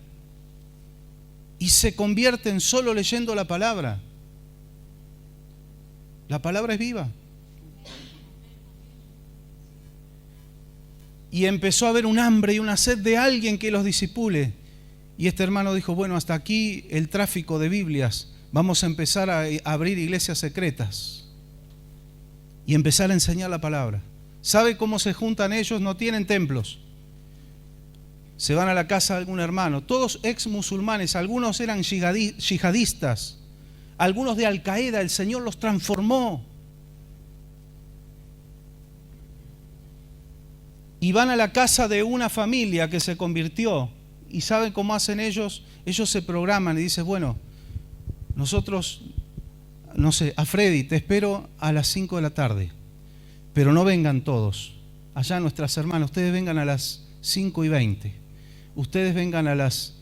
Speaker 1: y se convierten solo leyendo la palabra. La palabra es viva. Y empezó a haber un hambre y una sed de alguien que los discipule. Y este hermano dijo, bueno, hasta aquí el tráfico de Biblias. Vamos a empezar a abrir iglesias secretas. Y empezar a enseñar la palabra. ¿Sabe cómo se juntan ellos? No tienen templos. Se van a la casa de algún hermano. Todos ex musulmanes. Algunos eran yihadistas. Algunos de Al Qaeda. El Señor los transformó. Y van a la casa de una familia que se convirtió. ¿Y saben cómo hacen ellos? Ellos se programan y dicen, bueno, nosotros, no sé, a Freddy, te espero a las 5 de la tarde. Pero no vengan todos. Allá nuestras hermanas, ustedes vengan a las 5:20. Ustedes vengan a las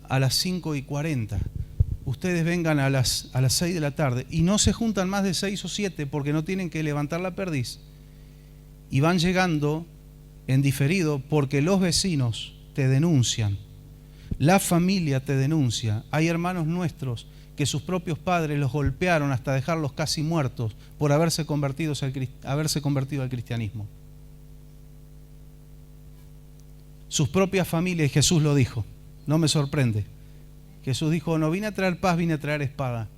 Speaker 1: 5:40. Ustedes vengan a las 6 de la tarde. Y no se juntan más de 6 o 7 porque no tienen que levantar la perdiz. Y van llegando en diferido porque los vecinos te denuncian. La familia te denuncia. Hay hermanos nuestros que sus propios padres los golpearon hasta dejarlos casi muertos por haberse convertido al cristianismo. Sus propias familias, y Jesús lo dijo, no me sorprende. Jesús dijo, no vine a traer paz, vine a traer espada.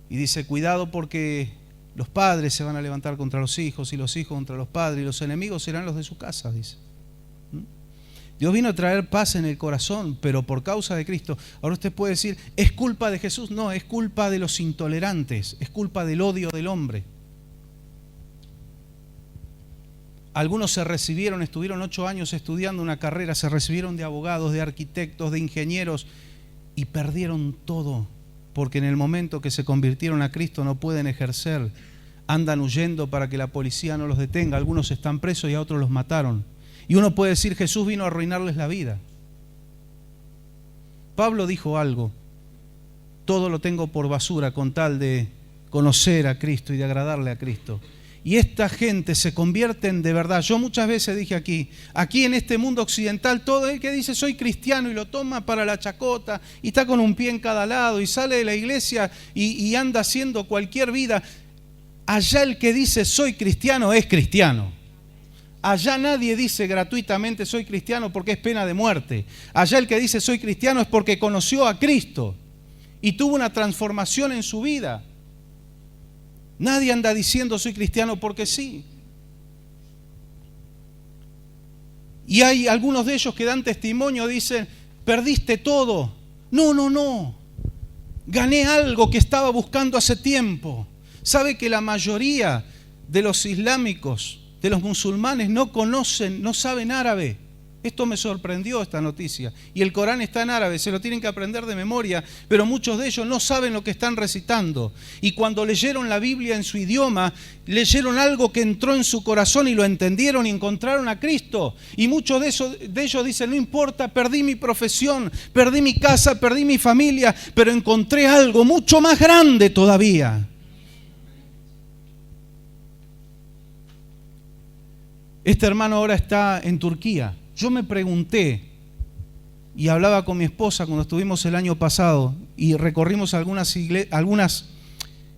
Speaker 1: Y dice, cuidado porque los padres se van a levantar contra los hijos y los hijos contra los padres y los enemigos serán los de su casa, dice. Dios vino a traer paz en el corazón, pero por causa de Cristo. Ahora usted puede decir, ¿es culpa de Jesús? No, es culpa de los intolerantes, es culpa del odio del hombre. Algunos se recibieron, estuvieron 8 años estudiando una carrera, se recibieron de abogados, de arquitectos, de ingenieros y perdieron todo, porque en el momento que se convirtieron a Cristo no pueden ejercer, andan huyendo para que la policía no los detenga, algunos están presos y a otros los mataron. Y uno puede decir, Jesús vino a arruinarles la vida. Pablo dijo algo, todo lo tengo por basura con tal de conocer a Cristo y de agradarle a Cristo. Y esta gente se convierte en de verdad. Yo muchas veces dije aquí en este mundo occidental, todo el que dice soy cristiano y lo toma para la chacota y está con un pie en cada lado y sale de la iglesia y anda haciendo cualquier vida. Allá el que dice soy cristiano es cristiano. Allá nadie dice gratuitamente soy cristiano porque es pena de muerte. Allá el que dice soy cristiano es porque conoció a Cristo y tuvo una transformación en su vida. Nadie anda diciendo soy cristiano porque sí. Y hay algunos de ellos que dan testimonio, dicen, perdiste todo. No. Gané algo que estaba buscando hace tiempo. ¿Sabe que la mayoría de los islámicos, de los musulmanes, no conocen, no saben árabe? Esto me sorprendió, esta noticia. Y el Corán está en árabe, se lo tienen que aprender de memoria, pero muchos de ellos no saben lo que están recitando. Y cuando leyeron la Biblia en su idioma, leyeron algo que entró en su corazón y lo entendieron y encontraron a Cristo. Y muchos de ellos dicen, no importa, perdí mi profesión, perdí mi casa, perdí mi familia, pero encontré algo mucho más grande todavía. Este hermano ahora está en Turquía. Yo me pregunté, y hablaba con mi esposa cuando estuvimos el año pasado, y recorrimos algunas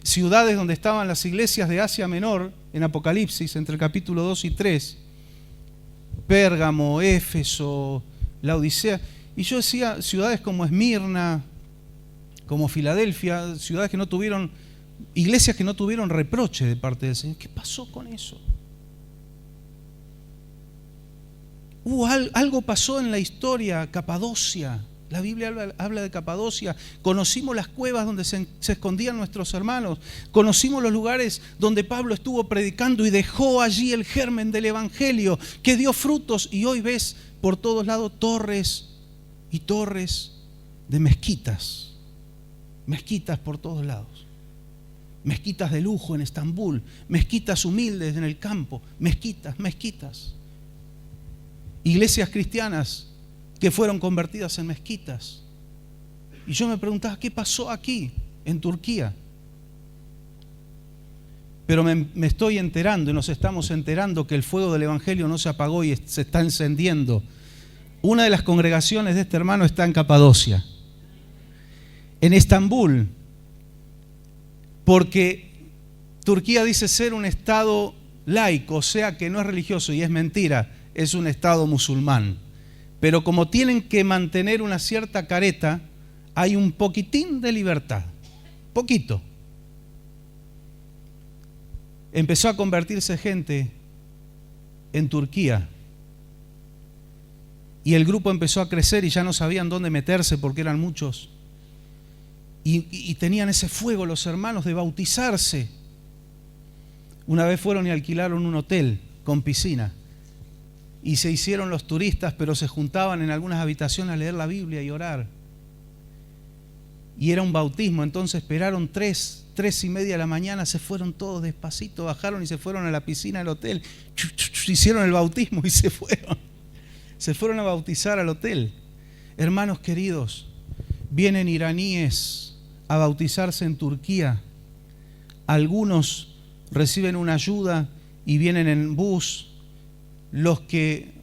Speaker 1: ciudades donde estaban las iglesias de Asia Menor, en Apocalipsis, entre el capítulo 2 y 3, Pérgamo, Éfeso, Laodicea, y yo decía, ciudades como Esmirna, como Filadelfia, ciudades que no tuvieron, iglesias que no tuvieron reproche de parte del Señor. ¿Qué pasó con eso? Algo pasó en la historia, Capadocia. La Biblia habla de Capadocia. Conocimos las cuevas donde se escondían nuestros hermanos. Conocimos los lugares donde Pablo estuvo predicando y dejó allí el germen del Evangelio que dio frutos. Y hoy ves por todos lados torres y torres de mezquitas. Mezquitas por todos lados. Mezquitas de lujo en Estambul. Mezquitas humildes en el campo. Mezquitas. Iglesias cristianas que fueron convertidas en mezquitas. Y yo me preguntaba, ¿qué pasó aquí, en Turquía? Pero me estoy enterando y nos estamos enterando que el fuego del Evangelio no se apagó y se está encendiendo. Una de las congregaciones de este hermano está en Capadocia, en Estambul, porque Turquía dice ser un estado laico, o sea que no es religioso, y es mentira. Es un estado musulmán, pero como tienen que mantener una cierta careta, hay un poquitín de libertad, poquito. Empezó a convertirse gente en Turquía y el grupo empezó a crecer y ya no sabían dónde meterse porque eran muchos y tenían ese fuego los hermanos de bautizarse. Una vez fueron y alquilaron un hotel con piscina. Y se hicieron los turistas, pero se juntaban en algunas habitaciones a leer la Biblia y orar. Y era un bautismo, entonces esperaron 3:30 de la mañana, se fueron todos despacito, bajaron y se fueron a la piscina del hotel. Hicieron el bautismo y se fueron. Se fueron a bautizar al hotel. Hermanos queridos, vienen iraníes a bautizarse en Turquía. Algunos reciben una ayuda y vienen en bus. Los que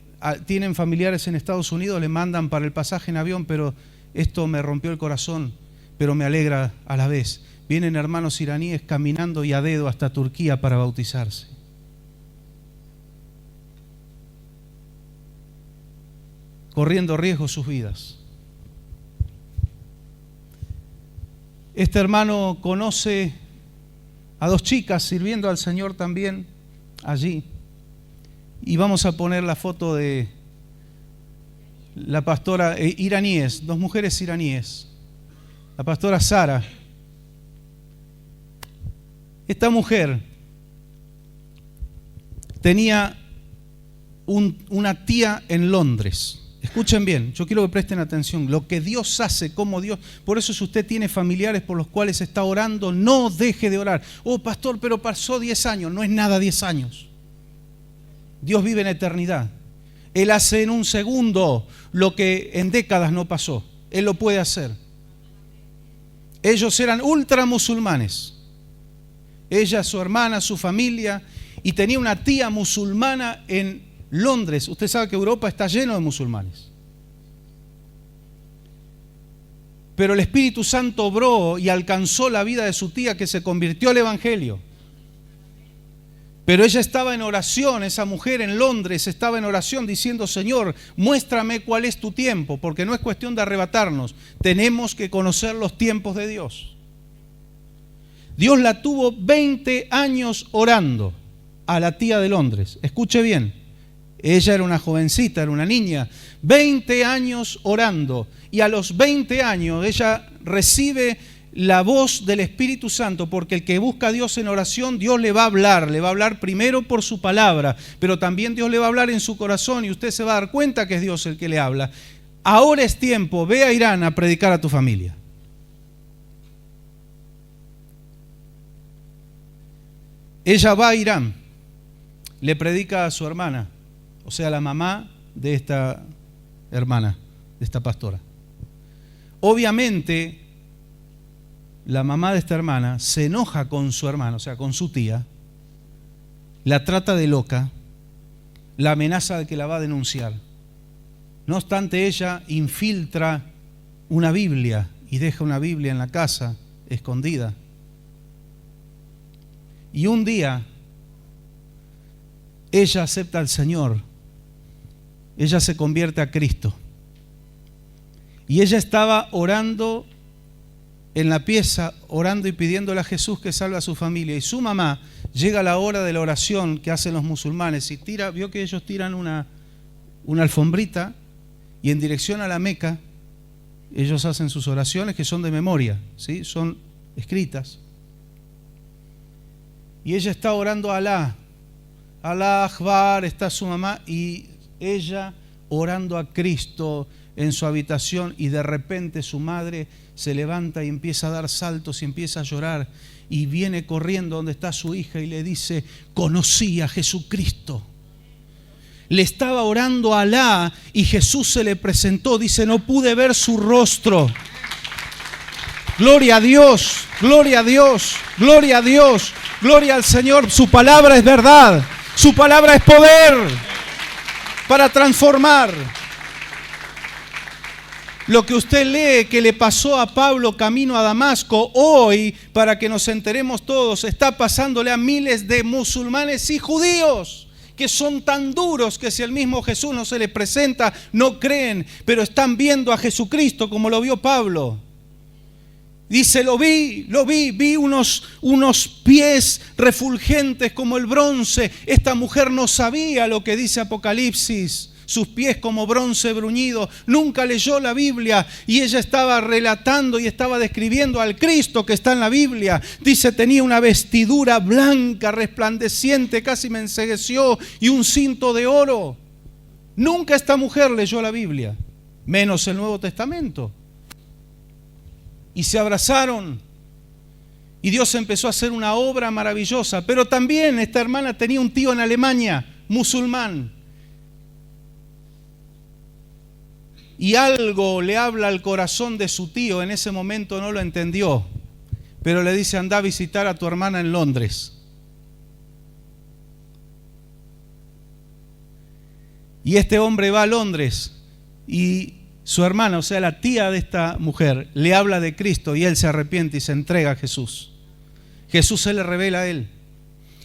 Speaker 1: tienen familiares en Estados Unidos, le mandan para el pasaje en avión, pero esto me rompió el corazón, pero me alegra a la vez. Vienen hermanos iraníes caminando y a dedo hasta Turquía para bautizarse. Corriendo riesgo sus vidas. Este hermano conoce a 2 chicas sirviendo al Señor también allí. Y vamos a poner la foto de la pastora iraníes, 2 mujeres iraníes. La pastora Sara. Esta mujer tenía una tía en Londres. Escuchen bien, yo quiero que presten atención. Lo que Dios hace, como Dios. Por eso si usted tiene familiares por los cuales está orando, no deje de orar. Oh, pastor, pero pasó 10 años. No es nada 10 años. Dios vive en eternidad. Él hace en un segundo lo que en décadas no pasó. Él lo puede hacer. Ellos eran ultra musulmanes. Ella, su hermana, su familia. Y tenía una tía musulmana en Londres. Usted sabe que Europa está lleno de musulmanes. Pero el Espíritu Santo obró y alcanzó la vida de su tía, que se convirtió al Evangelio. Pero ella estaba en oración, esa mujer en Londres estaba en oración diciendo: Señor, muéstrame cuál es tu tiempo, porque no es cuestión de arrebatarnos, tenemos que conocer los tiempos de Dios. Dios la tuvo 20 años orando a la tía de Londres. Escuche bien. Ella era una jovencita, era una niña, 20 años orando, y a los 20 años ella recibe la voz del Espíritu Santo, porque el que busca a Dios en oración, Dios le va a hablar primero por su palabra, pero también Dios le va a hablar en su corazón y usted se va a dar cuenta que es Dios el que le habla. Ahora es tiempo, ve a Irán a predicar a tu familia. Ella va a Irán, le predica a su hermana, o sea, la mamá de esta hermana, de esta pastora. Obviamente, la mamá de esta hermana se enoja con su hermana, o sea, con su tía, la trata de loca, la amenaza de que la va a denunciar. No obstante, ella infiltra una Biblia y deja una Biblia en la casa, escondida. Y un día, ella acepta al Señor. Ella se convierte a Cristo. Y ella estaba orando en la pieza, orando y pidiéndole a Jesús que salve a su familia. Y su mamá, llega la hora de la oración que hacen los musulmanes y vio que ellos tiran una alfombrita y en dirección a la Meca, ellos hacen sus oraciones que son de memoria, ¿sí? Son escritas. Y ella está orando a Alá Akbar, está su mamá y ella orando a Cristo en su habitación, y de repente su madre se levanta y empieza a dar saltos y empieza a llorar y viene corriendo donde está su hija y le dice: conocí a Jesucristo. Le estaba orando a Alá y Jesús se le presentó. Dice: no pude ver su rostro. Gloria a Dios, gloria a Dios, gloria a Dios, gloria al Señor. Su palabra es verdad, su palabra es poder para transformar. Lo que usted lee que le pasó a Pablo camino a Damasco, hoy, para que nos enteremos todos, está pasándole a miles de musulmanes y judíos que son tan duros que si el mismo Jesús no se les presenta, no creen, pero están viendo a Jesucristo como lo vio Pablo. Dice: vi unos pies refulgentes como el bronce. Esta mujer no sabía lo que dice Apocalipsis. Sus pies como bronce bruñido. Nunca leyó la Biblia y ella estaba relatando y estaba describiendo al Cristo que está en la Biblia. Dice: tenía una vestidura blanca, resplandeciente, casi me encegueció, y un cinto de oro. Nunca esta mujer leyó la Biblia, menos el Nuevo Testamento. Y se abrazaron y Dios empezó a hacer una obra maravillosa. Pero también esta hermana tenía un tío en Alemania, musulmán, y algo le habla al corazón de su tío. En ese momento no lo entendió, pero le dice: anda a visitar a tu hermana en Londres. Y este hombre va a Londres y su hermana, o sea, la tía de esta mujer, le habla de Cristo y él se arrepiente y se entrega a Jesús. Jesús se le revela a él.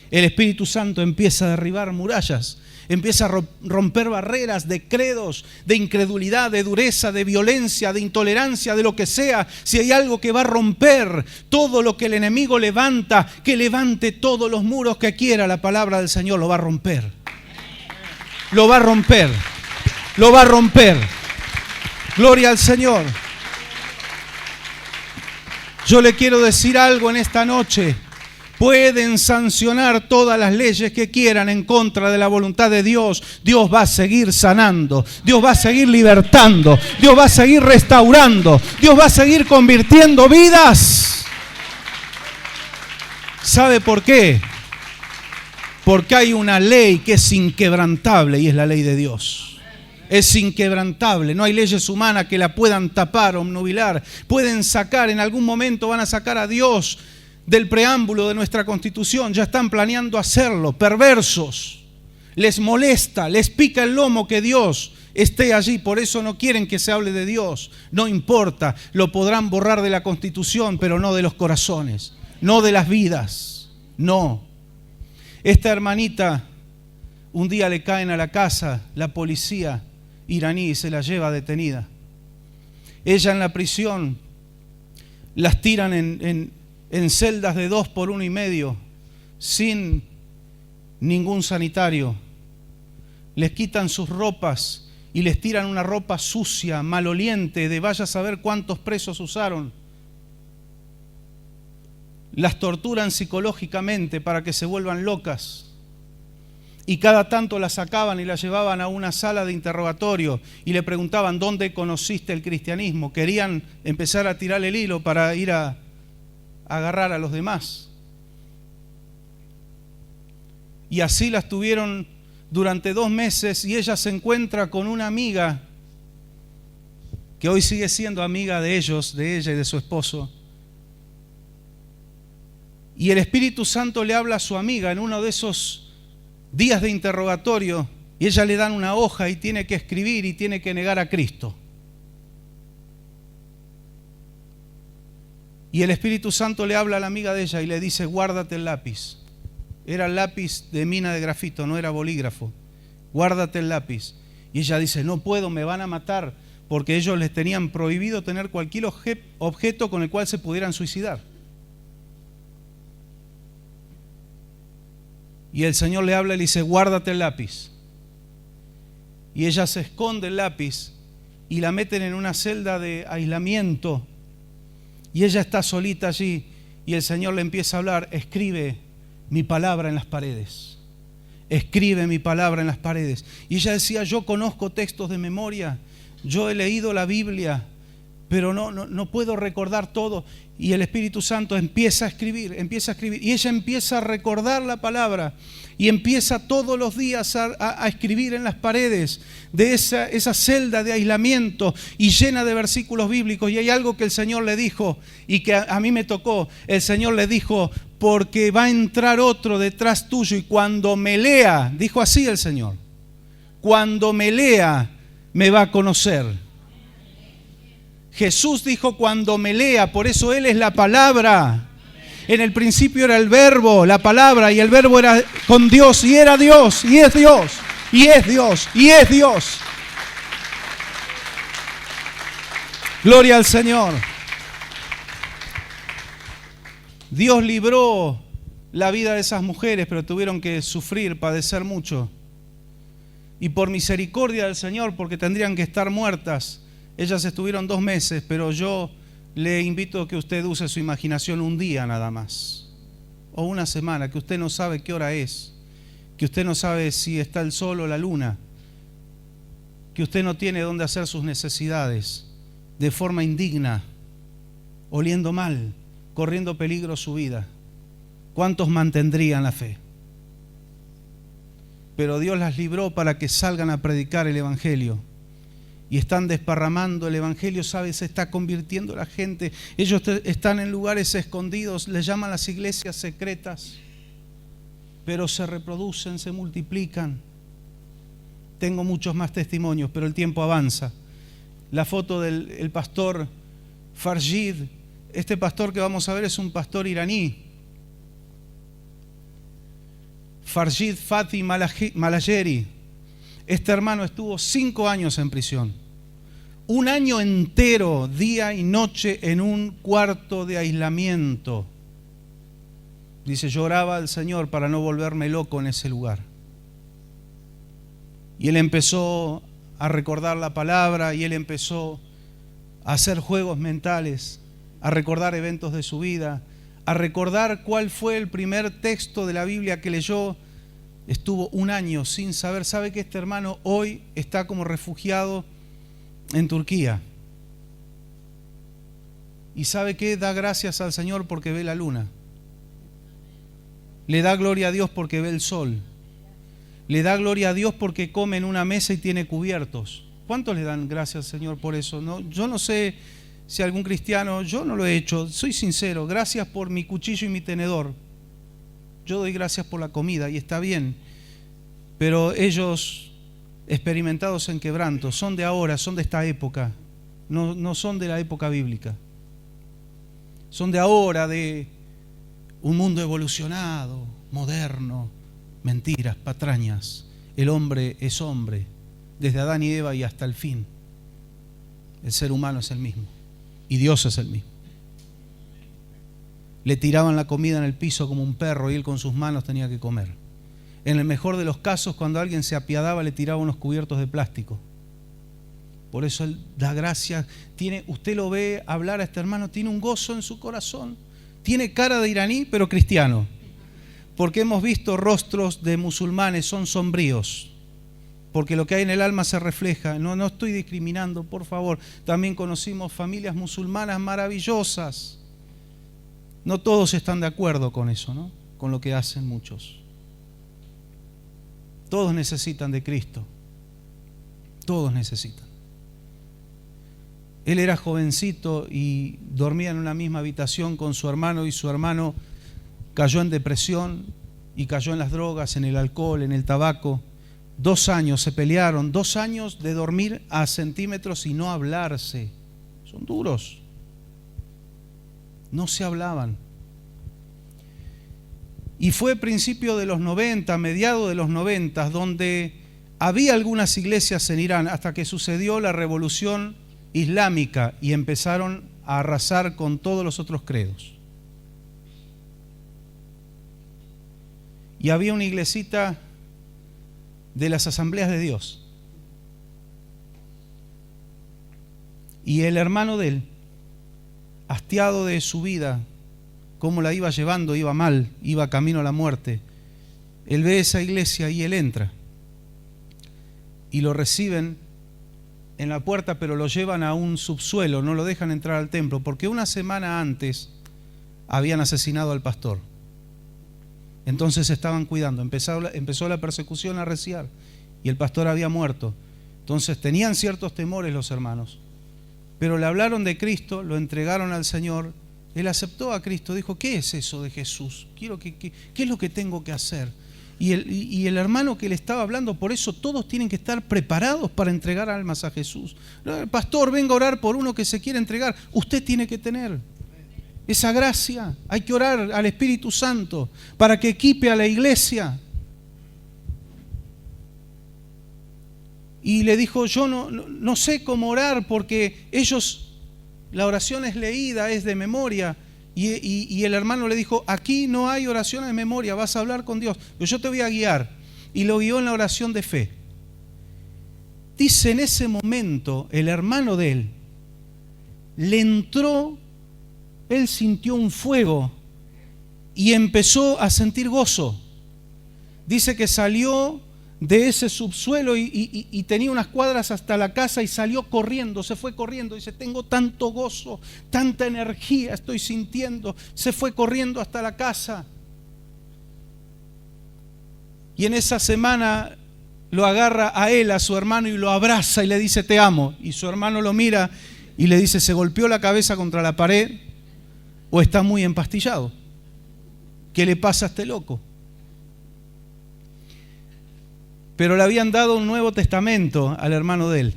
Speaker 1: El Espíritu Santo empieza a derribar murallas, empieza a romper barreras de credos, de incredulidad, de dureza, de violencia, de intolerancia, de lo que sea. Si hay algo que va a romper todo lo que el enemigo levanta, que levante todos los muros que quiera, la palabra del Señor lo va a romper. Lo va a romper. Lo va a romper. Gloria al Señor. Yo le quiero decir algo en esta noche. Pueden sancionar todas las leyes que quieran en contra de la voluntad de Dios. Dios va a seguir sanando. Dios va a seguir libertando. Dios va a seguir restaurando. Dios va a seguir convirtiendo vidas. ¿Sabe por qué? Porque hay una ley que es inquebrantable y es la ley de Dios. Es inquebrantable, no hay leyes humanas que la puedan tapar o obnubilar. Pueden sacar, en algún momento van a sacar a Dios del preámbulo de nuestra Constitución, ya están planeando hacerlo, perversos. Les molesta, les pica el lomo que Dios esté allí, por eso no quieren que se hable de Dios. No importa, lo podrán borrar de la Constitución, pero no de los corazones, no de las vidas, no. Esta hermanita, un día le caen a la casa la policía iraní y se la lleva detenida. Ella en la prisión, las tiran en celdas de 2 por 1,5, sin ningún sanitario. Les quitan sus ropas y les tiran una ropa sucia, maloliente, de vaya a saber cuántos presos usaron. Las torturan psicológicamente para que se vuelvan locas. Y cada tanto las sacaban y las llevaban a una sala de interrogatorio y le preguntaban, ¿dónde conociste el cristianismo? Querían empezar a tirar el hilo para ir a agarrar a los demás. Y así las tuvieron durante 2 meses y ella se encuentra con una amiga que hoy sigue siendo amiga de ellos, de ella y de su esposo. Y el Espíritu Santo le habla a su amiga en uno de esos días de interrogatorio y ella le dan una hoja y tiene que escribir y tiene que negar a Cristo. Y el Espíritu Santo le habla a la amiga de ella y le dice, guárdate el lápiz. Era lápiz de mina de grafito, no era bolígrafo. Guárdate el lápiz. Y ella dice, no puedo, me van a matar, porque ellos les tenían prohibido tener cualquier objeto con el cual se pudieran suicidar. Y el Señor le habla y le dice, guárdate el lápiz. Y ella se esconde el lápiz y la meten en una celda de aislamiento. Y ella está solita allí y el Señor le empieza a hablar, escribe mi palabra en las paredes. Escribe mi palabra en las paredes. Y ella decía, yo conozco textos de memoria, yo he leído la Biblia, pero no puedo recordar todo. Y el Espíritu Santo empieza a escribir. Y ella empieza a recordar la palabra y empieza todos los días a escribir en las paredes de esa celda de aislamiento y llena de versículos bíblicos. Y hay algo que el Señor le dijo y que a mí me tocó. El Señor le dijo, porque va a entrar otro detrás tuyo y cuando me lea, dijo así el Señor, cuando me lea me va a conocer. Jesús dijo cuando me lea, por eso Él es la palabra. En el principio era el verbo, la palabra, y el verbo era con Dios, y era Dios, y es Dios, y es Dios, y es Dios. Gloria al Señor. Dios libró la vida de esas mujeres, pero tuvieron que sufrir, padecer mucho. Y por misericordia del Señor, porque tendrían que estar muertas, ellas estuvieron 2 meses, pero yo le invito a que usted use su imaginación un día nada más, o una semana, que usted no sabe qué hora es, que usted no sabe si está el sol o la luna, que usted no tiene dónde hacer sus necesidades, de forma indigna, oliendo mal, corriendo peligro su vida. ¿Cuántos mantendrían la fe? Pero Dios las libró para que salgan a predicar el Evangelio. Y están desparramando el Evangelio, ¿sabe? Se está convirtiendo la gente. Ellos están en lugares escondidos, les llaman las iglesias secretas, pero se reproducen, se multiplican. tengo muchos más testimonios, pero el tiempo avanza. La foto del pastor Farjid, este pastor que vamos a ver es un pastor iraní. Farjid Fatih Malayeri. Este hermano estuvo 5 años en prisión. 1 año entero, día y noche, en un cuarto de aislamiento. Dice, lloraba al Señor para no volverme loco en ese lugar. Y él empezó a recordar la palabra y él empezó a hacer juegos mentales, a recordar eventos de su vida, a recordar cuál fue el primer texto de la Biblia que leyó. Estuvo 1 año sin saber. ¿Sabe que este hermano hoy está como refugiado en Turquía? ¿Y sabe qué? Da gracias al Señor porque ve la luna. Le da gloria a Dios porque ve el sol. Le da gloria a Dios porque come en una mesa y tiene cubiertos. ¿Cuántos le dan gracias al Señor por eso? ¿No? Yo no sé si algún cristiano, yo no lo he hecho, soy sincero, gracias por mi cuchillo y mi tenedor. Yo doy gracias por la comida y está bien, pero ellos, experimentados en quebranto, son de ahora, son de esta época, no son de la época bíblica. Son de ahora, de un mundo evolucionado, moderno, mentiras, patrañas. El hombre es hombre, desde Adán y Eva y hasta el fin. El ser humano es el mismo y Dios es el mismo. Le tiraban la comida en el piso como un perro y él con sus manos tenía que comer. En el mejor de los casos, cuando alguien se apiadaba, le tiraba unos cubiertos de plástico. Por eso él da gracias. Usted lo ve hablar a este hermano, tiene un gozo en su corazón. Tiene cara de iraní, pero cristiano. Porque hemos visto rostros de musulmanes, son sombríos. Porque lo que hay en el alma se refleja. No estoy discriminando, por favor. También conocimos familias musulmanas maravillosas. No todos están de acuerdo con eso, ¿no? Con lo que hacen muchos. Todos necesitan de Cristo. Todos necesitan. Él era jovencito y dormía en una misma habitación con su hermano y su hermano cayó en depresión y cayó en las drogas, en el alcohol, en el tabaco. 2 años se pelearon, 2 años de dormir a centímetros y no hablarse. Son duros. No se hablaban. Y fue principio de los 90, mediados de los 90, donde había algunas iglesias en Irán hasta que sucedió la revolución islámica y empezaron a arrasar con todos los otros credos. Y había una iglesita de las Asambleas de Dios. Y el hermano de él, hastiado de su vida, cómo la iba llevando, iba mal, iba camino a la muerte. Él ve esa iglesia y él entra. Y lo reciben en la puerta, pero lo llevan a un subsuelo, no lo dejan entrar al templo, porque 1 semana antes habían asesinado al pastor. Entonces se estaban cuidando, empezó la persecución a arreciar y el pastor había muerto. Entonces tenían ciertos temores los hermanos, pero le hablaron de Cristo, lo entregaron al Señor. Él aceptó a Cristo, dijo, ¿qué es eso de Jesús? ¿Qué es lo que tengo que hacer? Y el hermano que le estaba hablando, por eso todos tienen que estar preparados para entregar almas a Jesús. Pastor, venga a orar por uno que se quiere entregar. Usted tiene que tener esa gracia. Hay que orar al Espíritu Santo para que equipe a la iglesia. Y le dijo, yo no sé cómo orar porque ellos, la oración es leída, es de memoria. Y el hermano le dijo, aquí no hay oración de memoria, vas a hablar con Dios. Pero yo te voy a guiar. Y lo guió en la oración de fe. Dice, en ese momento, el hermano de él, le entró, él sintió un fuego y empezó a sentir gozo. Dice que salió de ese subsuelo y tenía unas cuadras hasta la casa y salió corriendo, se fue corriendo. Dice, tengo tanto gozo, tanta energía estoy sintiendo. Se fue corriendo hasta la casa. Y en esa semana lo agarra a él, a su hermano, y lo abraza y le dice, te amo. Y su hermano lo mira y le dice, ¿se golpeó la cabeza contra la pared o está muy empastillado? ¿Qué le pasa a este loco? pero le habían dado un Nuevo Testamento al hermano de él.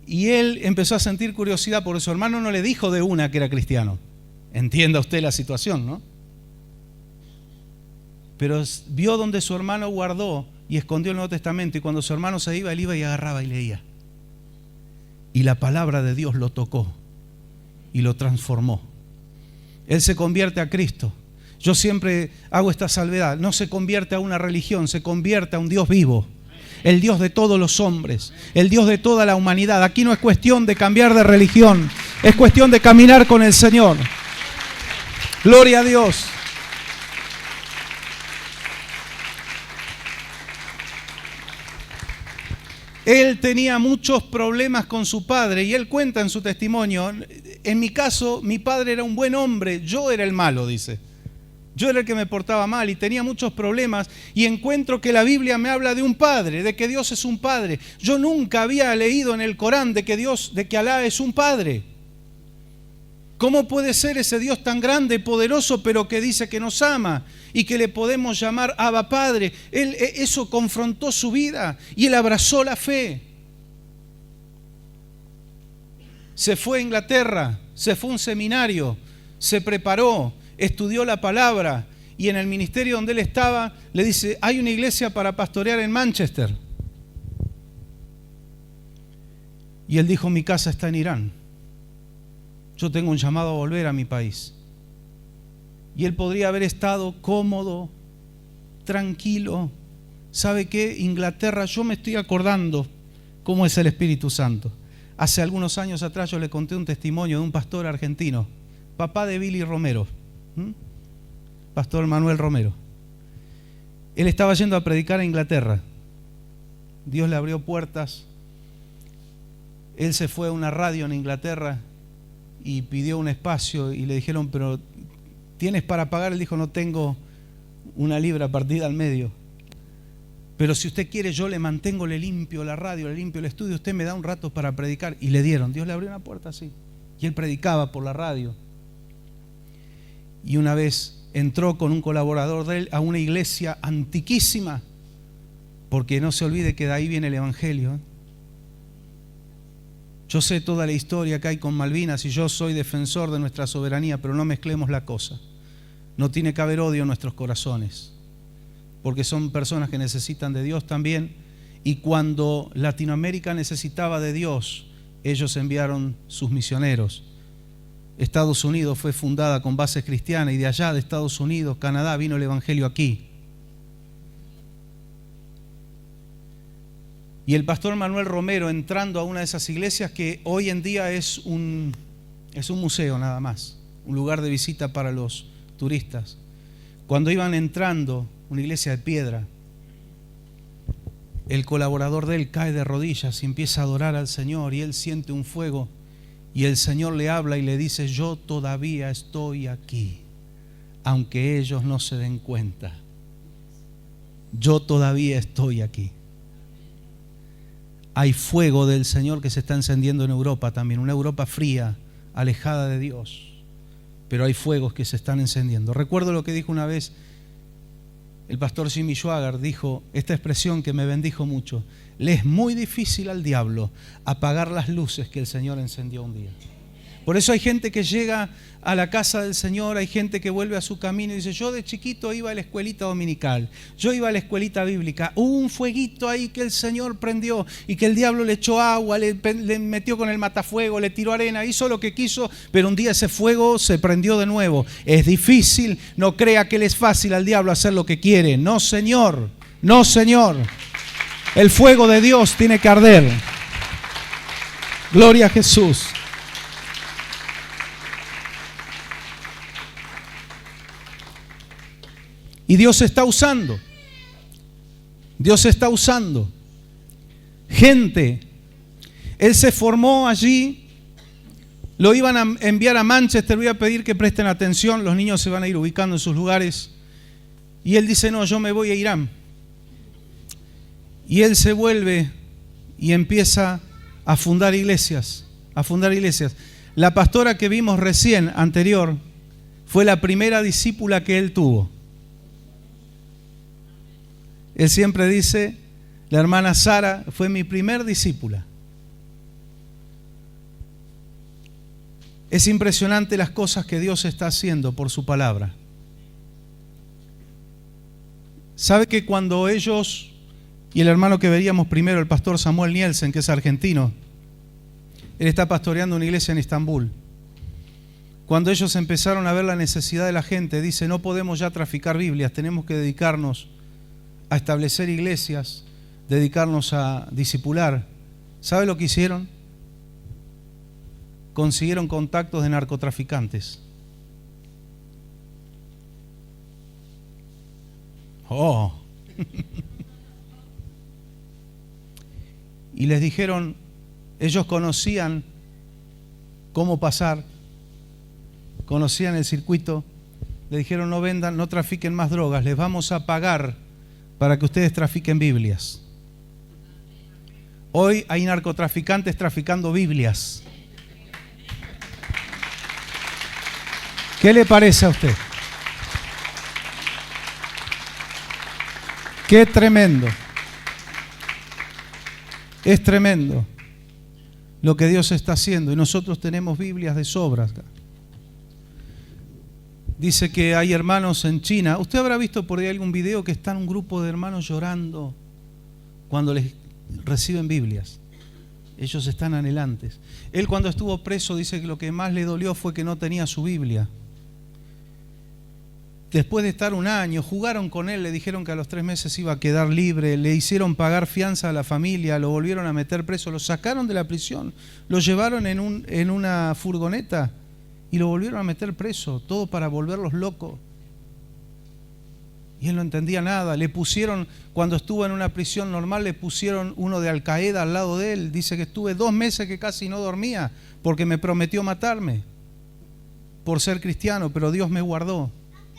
Speaker 1: Y él empezó a sentir curiosidad porque su hermano no le dijo de una que era cristiano. Entienda usted la situación, ¿no? Pero vio donde su hermano guardó y escondió el Nuevo Testamento, y cuando su hermano se iba, él iba y agarraba y leía. Y la palabra de Dios lo tocó y lo transformó. Él se convierte a Cristo. Yo siempre hago esta salvedad: no se convierte a una religión, se convierte a un Dios vivo, el Dios de todos los hombres, el Dios de toda la humanidad. Aquí no es cuestión de cambiar de religión, es cuestión de caminar con el Señor. Gloria a Dios. Él tenía muchos problemas con su padre y él cuenta en su testimonio: en mi caso, mi padre era un buen hombre, yo era el malo, dice. Yo era el que me portaba mal y tenía muchos problemas, y encuentro que la Biblia me habla de un padre, de que Dios es un padre. Yo nunca había leído en el Corán de que Alá es un padre. ¿Cómo puede ser ese Dios tan grande y poderoso, pero que dice que nos ama y que le podemos llamar Abba Padre? Eso confrontó su vida y él abrazó la fe. Se fue a Inglaterra, se fue a un seminario, se preparó, estudió la palabra, y en el ministerio donde él estaba le dice: hay una iglesia para pastorear en Manchester. Y él dijo: mi casa está en Irán. Yo tengo un llamado a volver a mi país. Y él podría haber estado cómodo, tranquilo. ¿Sabe qué? Inglaterra, yo me estoy acordando cómo es el Espíritu Santo. Hace algunos años atrás yo le conté un testimonio de un pastor argentino, papá de Billy Romero, Pastor Manuel Romero. Él estaba yendo a predicar a Inglaterra. Dios le abrió puertas. Él se fue a una radio en Inglaterra y pidió un espacio y le dijeron: pero ¿tienes para pagar? Él dijo: no tengo una libra partida al medio, pero si usted quiere yo le mantengo, le limpio la radio, le limpio el estudio, usted me da un rato para predicar. Y le dieron. Dios le abrió una puerta así y él predicaba por la radio. Y una vez entró con un colaborador de él a una iglesia antiquísima, porque no se olvide que de ahí viene el Evangelio. Yo sé toda la historia que hay con Malvinas y yo soy defensor de nuestra soberanía, pero no mezclemos la cosa. No tiene que haber odio en nuestros corazones, porque son personas que necesitan de Dios también. Y cuando Latinoamérica necesitaba de Dios, ellos enviaron sus misioneros. Estados Unidos fue fundada con bases cristianas, y de allá de Estados Unidos, Canadá, vino el Evangelio aquí. Y el pastor Manuel Romero, entrando a una de esas iglesias que hoy en día es un museo nada más, un lugar de visita para los turistas, cuando iban entrando, una iglesia de piedra, el colaborador de él cae de rodillas y empieza a adorar al Señor, y él siente un fuego, y el Señor le habla y le dice: yo todavía estoy aquí, aunque ellos no se den cuenta. Yo todavía estoy aquí. Hay fuego del Señor que se está encendiendo en Europa también, una Europa fría, alejada de Dios, pero hay fuegos que se están encendiendo. Recuerdo lo que dijo una vez el pastor Jimmy Swaggart, dijo esta expresión que me bendijo mucho: le es muy difícil al diablo apagar las luces que el Señor encendió un día. Por eso hay gente que llega a la casa del Señor, hay gente que vuelve a su camino y dice: yo de chiquito iba a la escuelita dominical, yo iba a la escuelita bíblica, hubo un fueguito ahí que el Señor prendió y que el diablo le echó agua, le metió con el matafuego, le tiró arena, hizo lo que quiso, pero un día ese fuego se prendió de nuevo. Es difícil, no crea que le es fácil al diablo hacer lo que quiere. No, Señor, no, Señor. El fuego de Dios tiene que arder. Gloria a Jesús. Y Dios está usando. Dios está usando gente. Él se formó allí. Lo iban a enviar a Manchester. Voy a pedir que presten atención. Los niños se van a ir ubicando en sus lugares. Y él dice: no, yo me voy a Irán. Y él se vuelve y empieza a fundar iglesias. A fundar iglesias. La pastora que vimos recién, anterior, fue la primera discípula que él tuvo. Él siempre dice: La hermana Sara fue mi primer discípula. Es impresionante las cosas que Dios está haciendo por su palabra. ¿Sabe que cuando ellos, y el hermano que veríamos primero, el pastor Samuel Nielsen, que es argentino, él está pastoreando una iglesia en Estambul. Cuando ellos empezaron a ver la necesidad de la gente, dice, no podemos ya traficar Biblias, tenemos que dedicarnos a establecer iglesias, dedicarnos a discipular. ¿Sabe lo que hicieron? Consiguieron contactos de narcotraficantes. ¡Oh! Y les dijeron, ellos conocían cómo pasar, conocían el circuito, le dijeron no vendan, no trafiquen más drogas, les vamos a pagar para que ustedes trafiquen Biblias. Hoy hay narcotraficantes traficando Biblias. ¿Qué le parece a usted? ¡Qué tremendo! Es tremendo lo que Dios está haciendo y nosotros tenemos Biblias de sobra acá. Dice que hay hermanos en China. Usted habrá visto por ahí algún video que están un grupo de hermanos llorando cuando les reciben Biblias. Ellos están anhelantes. Él cuando estuvo preso dice que lo que más le dolió fue que no tenía su Biblia. Después de estar un año, jugaron con él, le dijeron que a los 3 meses iba a quedar libre, le hicieron pagar fianza a la familia, lo volvieron a meter preso, lo sacaron de la prisión, lo llevaron en una furgoneta y lo volvieron a meter preso, todo para volverlos locos. Y él no entendía nada. Le pusieron, cuando estuvo en una prisión normal, le pusieron uno de Al Qaeda al lado de él. Dice que estuve 2 meses que casi no dormía porque me prometió matarme por ser cristiano, pero Dios me guardó.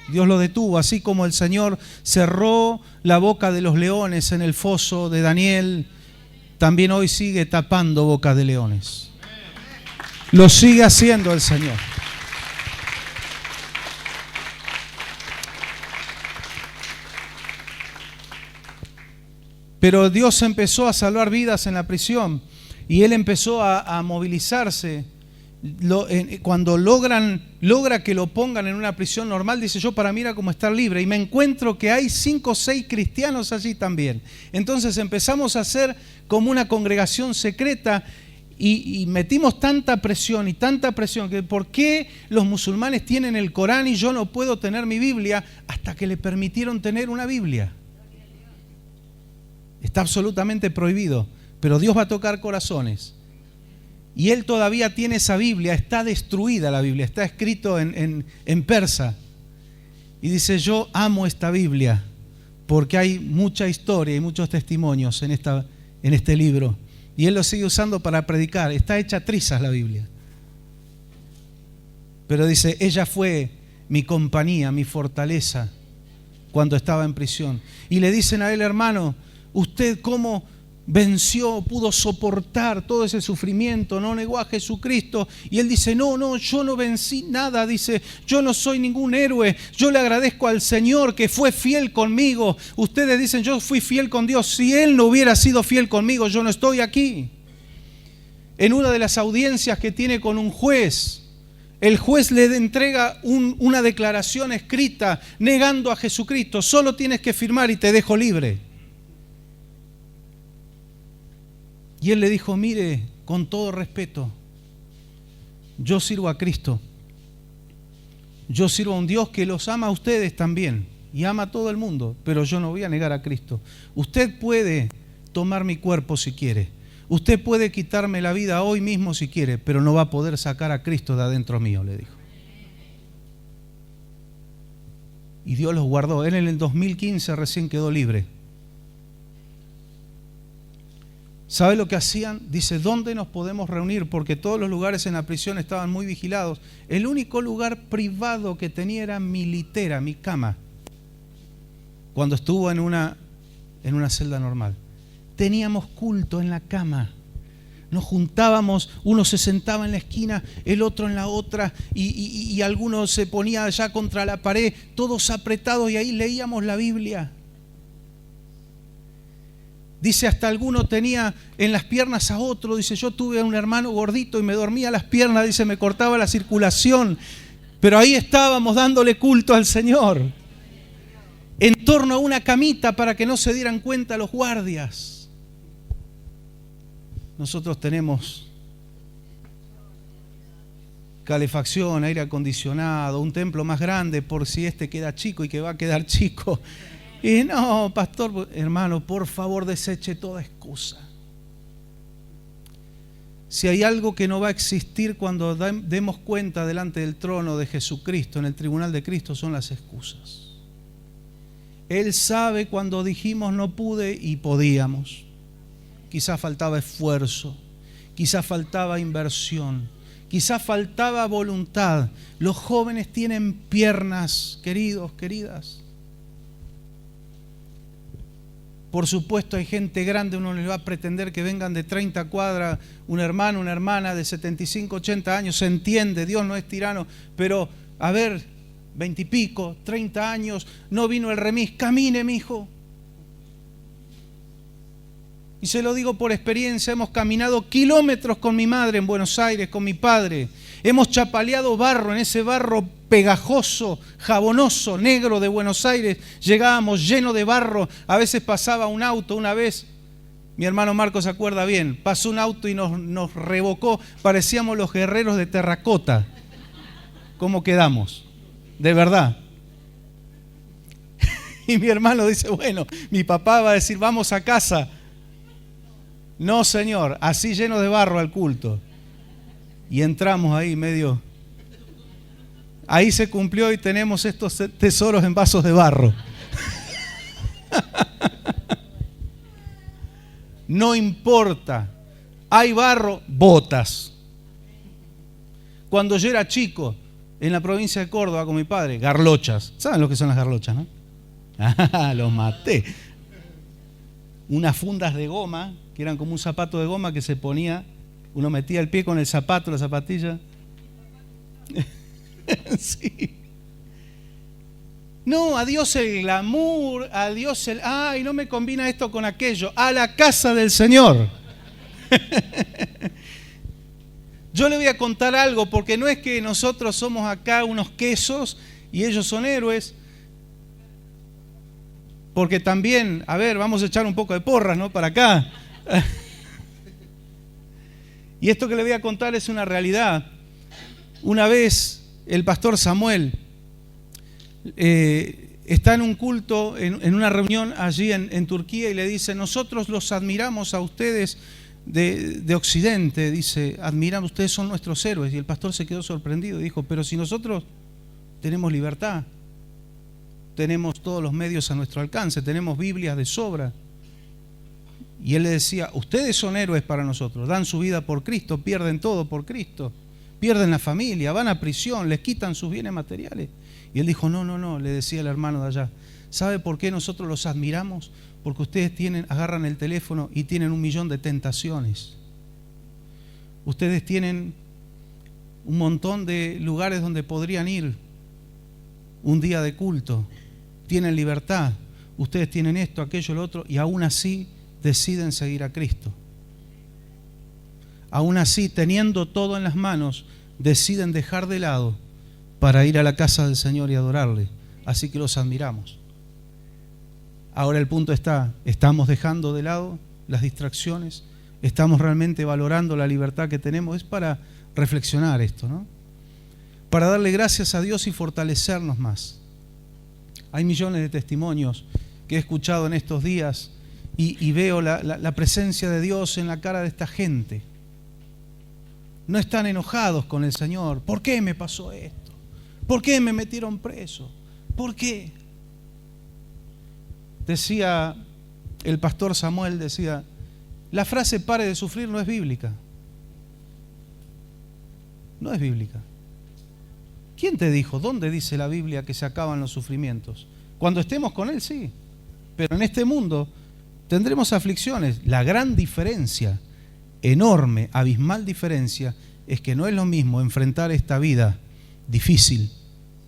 Speaker 1: Dios lo detuvo, así como el Señor cerró la boca de los leones en el foso de Daniel, también hoy sigue tapando bocas de leones. Lo sigue haciendo el Señor. Pero Dios empezó a salvar vidas en la prisión y Él empezó a movilizarse. Cuando logra que lo pongan en una prisión normal, dice, yo para mí era como estar libre, y me encuentro que hay 5 o 6 cristianos allí también. Entonces empezamos a hacer como una congregación secreta y metimos tanta presión que ¿por qué los musulmanes tienen el Corán y yo no puedo tener mi Biblia? Hasta que le permitieron tener una Biblia. Está absolutamente prohibido, pero Dios va a tocar corazones. Y él todavía tiene esa Biblia, está destruida la Biblia, está escrito en persa. Y dice, yo amo esta Biblia porque hay mucha historia y muchos testimonios en este libro. Y él lo sigue usando para predicar, está hecha trizas la Biblia. Pero dice, ella fue mi compañía, mi fortaleza cuando estaba en prisión. Y le dicen a él, hermano, ¿usted cómo venció, pudo soportar todo ese sufrimiento, no negó a Jesucristo? Y él dice, no, yo no vencí nada, dice, yo no soy ningún héroe, yo le agradezco al Señor que fue fiel conmigo. Ustedes dicen, yo fui fiel con Dios, si Él no hubiera sido fiel conmigo, yo no estoy aquí. En una de las audiencias que tiene con un juez, el juez le entrega una declaración escrita negando a Jesucristo, solo tienes que firmar y te dejo libre. Y él le dijo, mire, con todo respeto, yo sirvo a Cristo. Yo sirvo a un Dios que los ama a ustedes también y ama a todo el mundo, pero yo no voy a negar a Cristo. Usted puede tomar mi cuerpo si quiere. Usted puede quitarme la vida hoy mismo si quiere, pero no va a poder sacar a Cristo de adentro mío, le dijo. Y Dios los guardó. Él en el 2015 recién quedó libre. ¿Sabe lo que hacían? Dice, ¿dónde nos podemos reunir? Porque todos los lugares en la prisión estaban muy vigilados. El único lugar privado que tenía era mi litera, mi cama. Cuando estuvo en una celda normal. Teníamos culto en la cama. Nos juntábamos, uno se sentaba en la esquina, el otro en la otra, y alguno se ponía allá contra la pared, todos apretados, y ahí leíamos la Biblia. Dice, hasta alguno tenía en las piernas a otro. Dice, yo tuve a un hermano gordito y me dormía las piernas. Dice, me cortaba la circulación. Pero ahí estábamos dándole culto al Señor. En torno a una camita para que no se dieran cuenta los guardias. Nosotros tenemos calefacción, aire acondicionado, un templo más grande por si este queda chico y que va a quedar chico. Y no, pastor, hermano, por favor deseche toda excusa. Si hay algo que no va a existir cuando demos cuenta delante del trono de Jesucristo, en el tribunal de Cristo, son las excusas. Él sabe cuando dijimos no pude y podíamos. Quizás faltaba esfuerzo, quizás faltaba inversión, quizás faltaba voluntad. Los jóvenes tienen piernas, queridos, queridas. Por supuesto hay gente grande, uno les va a pretender que vengan de 30 cuadras, un hermano, una hermana de 75, 80 años, se entiende, Dios no es tirano, pero a ver, 20 y pico, 30 años, no vino el remis, camine mijo. Y se lo digo por experiencia, hemos caminado kilómetros con mi madre en Buenos Aires, con mi padre. Hemos chapaleado barro, en ese barro pegajoso, jabonoso, negro de Buenos Aires. Llegábamos lleno de barro, a veces pasaba un auto. Una vez, mi hermano Marco se acuerda bien, pasó un auto y nos revocó, parecíamos los guerreros de terracota. ¿Cómo quedamos? De verdad. Y mi hermano dice, bueno, mi papá va a decir, vamos a casa. No, señor, así lleno de barro al culto. Y entramos ahí medio. Ahí se cumplió y tenemos estos tesoros en vasos de barro. No importa. Hay barro, botas. Cuando yo era chico, en la provincia de Córdoba con mi padre, garlochas. ¿Saben lo que son las garlochas, no? Ah, los maté. Unas fundas de goma, que eran como un zapato de goma que se ponía, uno metía el pie con el zapato, la zapatilla. Sí. No, adiós el glamour, adiós el, ay, no me combina esto con aquello. A la casa del Señor. Yo le voy a contar algo, porque no es que nosotros somos acá unos quesos y ellos son héroes. Porque también, a ver, vamos a echar un poco de porras, ¿no? Para acá. Y esto que le voy a contar es una realidad. Una vez el pastor Samuel está en un culto, en una reunión allí en Turquía, y le dice, nosotros los admiramos a ustedes de Occidente, dice, admiramos, ustedes son nuestros héroes. Y el pastor se quedó sorprendido y dijo, pero si nosotros tenemos libertad, tenemos todos los medios a nuestro alcance, tenemos Biblias de sobra. Y él le decía, ustedes son héroes para nosotros, dan su vida por Cristo, pierden todo por Cristo, pierden la familia, van a prisión, les quitan sus bienes materiales. Y él dijo, no, le decía el hermano de allá, ¿sabe por qué nosotros los admiramos? Porque ustedes agarran el teléfono y tienen 1.000.000 de tentaciones. Ustedes tienen un montón de lugares donde podrían ir un día de culto, tienen libertad, ustedes tienen esto, aquello, lo otro, y aún así deciden seguir a Cristo. Aún así, teniendo todo en las manos, deciden dejar de lado para ir a la casa del Señor y adorarle. Así que los admiramos. Ahora el punto está, ¿estamos dejando de lado las distracciones? ¿Estamos realmente valorando la libertad que tenemos? Es para reflexionar esto, ¿no? Para darle gracias a Dios y fortalecernos más. Hay millones de testimonios que he escuchado en estos días y veo la presencia de Dios en la cara de esta gente. No están enojados con el Señor. ¿Por qué me pasó esto? ¿Por qué me metieron preso? ¿Por qué? Decía el pastor Samuel, decía, la frase pare de sufrir no es bíblica. No es bíblica. ¿Quién te dijo? ¿Dónde dice la Biblia que se acaban los sufrimientos? Cuando estemos con Él, sí. Pero en este mundo tendremos aflicciones. La gran diferencia, enorme, abismal diferencia, es que no es lo mismo enfrentar esta vida difícil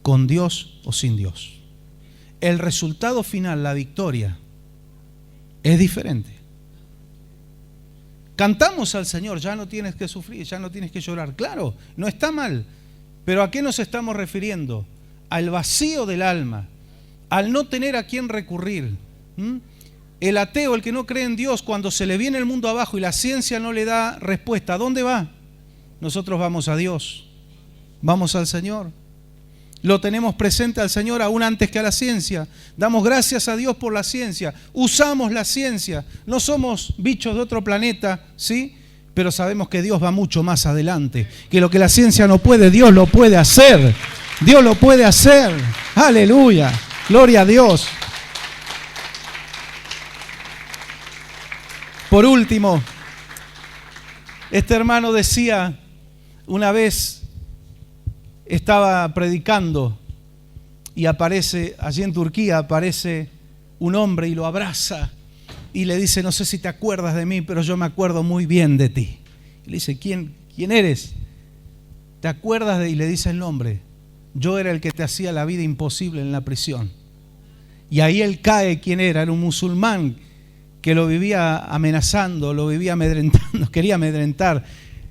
Speaker 1: con Dios o sin Dios. El resultado final, la victoria, es diferente. Cantamos al Señor, ya no tienes que sufrir, ya no tienes que llorar. Claro, no está mal. Pero ¿a qué nos estamos refiriendo? Al vacío del alma, al no tener a quién recurrir. El ateo, el que no cree en Dios, cuando se le viene el mundo abajo y la ciencia no le da respuesta, ¿a dónde va? Nosotros vamos a Dios, vamos al Señor. Lo tenemos presente al Señor aún antes que a la ciencia. Damos gracias a Dios por la ciencia. Usamos la ciencia. No somos bichos de otro planeta, ¿sí? Pero sabemos que Dios va mucho más adelante. Que lo que la ciencia no puede, Dios lo puede hacer. Dios lo puede hacer. Aleluya. Gloria a Dios. Por último, este hermano decía, una vez estaba predicando y aparece, allí en Turquía, aparece un hombre y lo abraza y le dice, no sé si te acuerdas de mí, pero yo me acuerdo muy bien de ti. Y le dice, ¿quién eres? ¿Te acuerdas de? Y le dice el nombre. Yo era el que te hacía la vida imposible en la prisión. Y ahí él cae, ¿quién era? Era un musulmán que lo vivía amenazando, lo vivía amedrentando, quería amedrentar.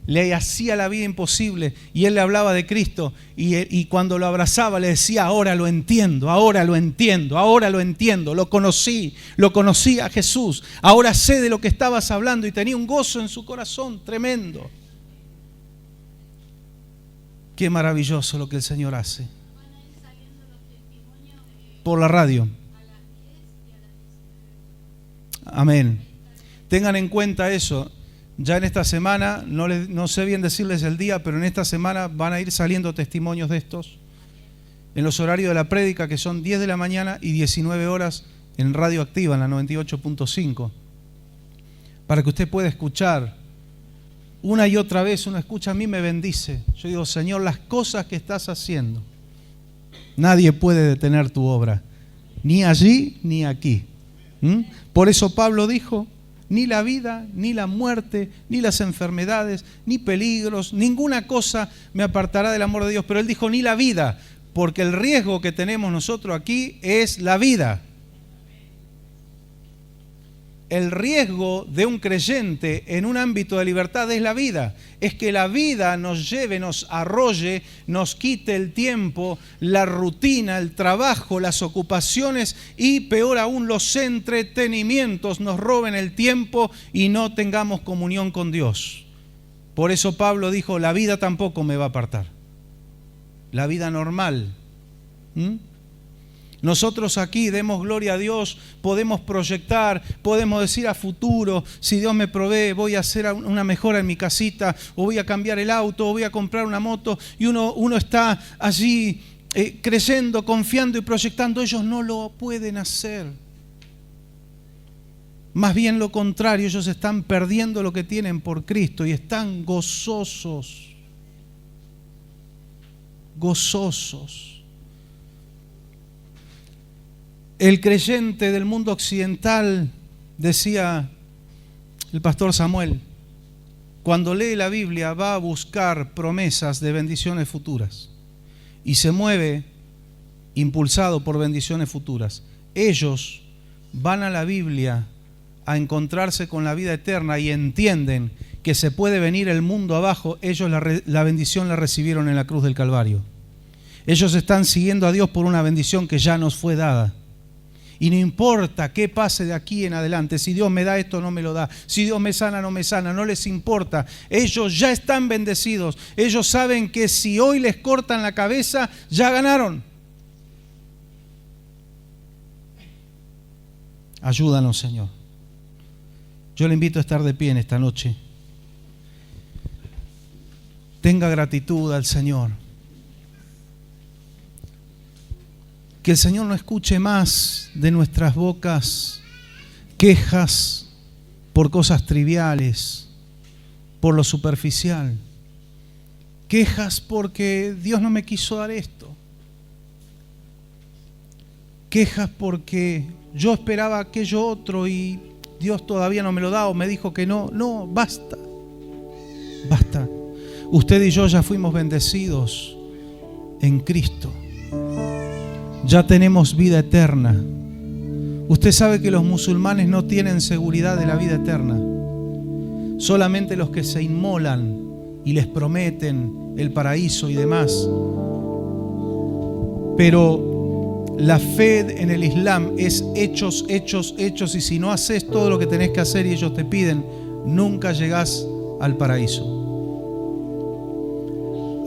Speaker 1: Le hacía la vida imposible y él le hablaba de Cristo y cuando lo abrazaba le decía, ahora lo entiendo, ahora lo entiendo, ahora lo entiendo, lo conocí a Jesús, ahora sé de lo que estabas hablando, y tenía un gozo en su corazón tremendo. Qué maravilloso lo que el Señor hace. Por la radio. Amén. Tengan en cuenta eso. Ya en esta semana, no sé bien decirles el día, pero en esta semana van a ir saliendo testimonios de estos en los horarios de la prédica, que son 10 de la mañana y 19 horas en Radio Activa, en la 98.5, para que usted pueda escuchar una y otra vez. Uno escucha, a mí me bendice. Yo digo, Señor, las cosas que estás haciendo, nadie puede detener tu obra, ni allí ni aquí. Por eso Pablo dijo, ni la vida, ni la muerte, ni las enfermedades, ni peligros, ninguna cosa me apartará del amor de Dios. Pero él dijo, ni la vida, porque el riesgo que tenemos nosotros aquí es la vida. El riesgo de un creyente en un ámbito de libertad es la vida. Es que la vida nos lleve, nos arrolle, nos quite el tiempo, la rutina, el trabajo, las ocupaciones y peor aún los entretenimientos nos roben el tiempo y no tengamos comunión con Dios. Por eso Pablo dijo, la vida tampoco me va a apartar. La vida normal. Nosotros aquí demos gloria a Dios, podemos proyectar, podemos decir a futuro, si Dios me provee, voy a hacer una mejora en mi casita, o voy a cambiar el auto, o voy a comprar una moto, y uno está allí creyendo, confiando y proyectando. Ellos no lo pueden hacer. Más bien lo contrario, ellos están perdiendo lo que tienen por Cristo y están gozosos. Gozosos. El creyente del mundo occidental, decía el pastor Samuel, cuando lee la Biblia va a buscar promesas de bendiciones futuras y se mueve impulsado por bendiciones futuras. Ellos van a la Biblia a encontrarse con la vida eterna y entienden que se puede venir el mundo abajo. Ellos la bendición la recibieron en la cruz del Calvario. Ellos están siguiendo a Dios por una bendición que ya nos fue dada. Y no importa qué pase de aquí en adelante, si Dios me da esto o no me lo da, si Dios me sana o no me sana, no les importa. Ellos ya están bendecidos. Ellos saben que si hoy les cortan la cabeza, ya ganaron. Ayúdanos, Señor. Yo le invito a estar de pie en esta noche. Tenga gratitud al Señor. Que el Señor no escuche más de nuestras bocas quejas por cosas triviales, por lo superficial. Quejas porque Dios no me quiso dar esto. Quejas porque yo esperaba aquello otro y Dios todavía no me lo da o me dijo que no. No, basta. Basta. Usted y yo ya fuimos bendecidos en Cristo. Ya tenemos vida eterna. Usted sabe que los musulmanes no tienen seguridad de la vida eterna. solamente los que se inmolan y les prometen el paraíso y demás. Pero la fe en el Islam es hechos, hechos, hechos, y si no haces todo lo que tenés que hacer y ellos te piden, nunca llegás al paraíso.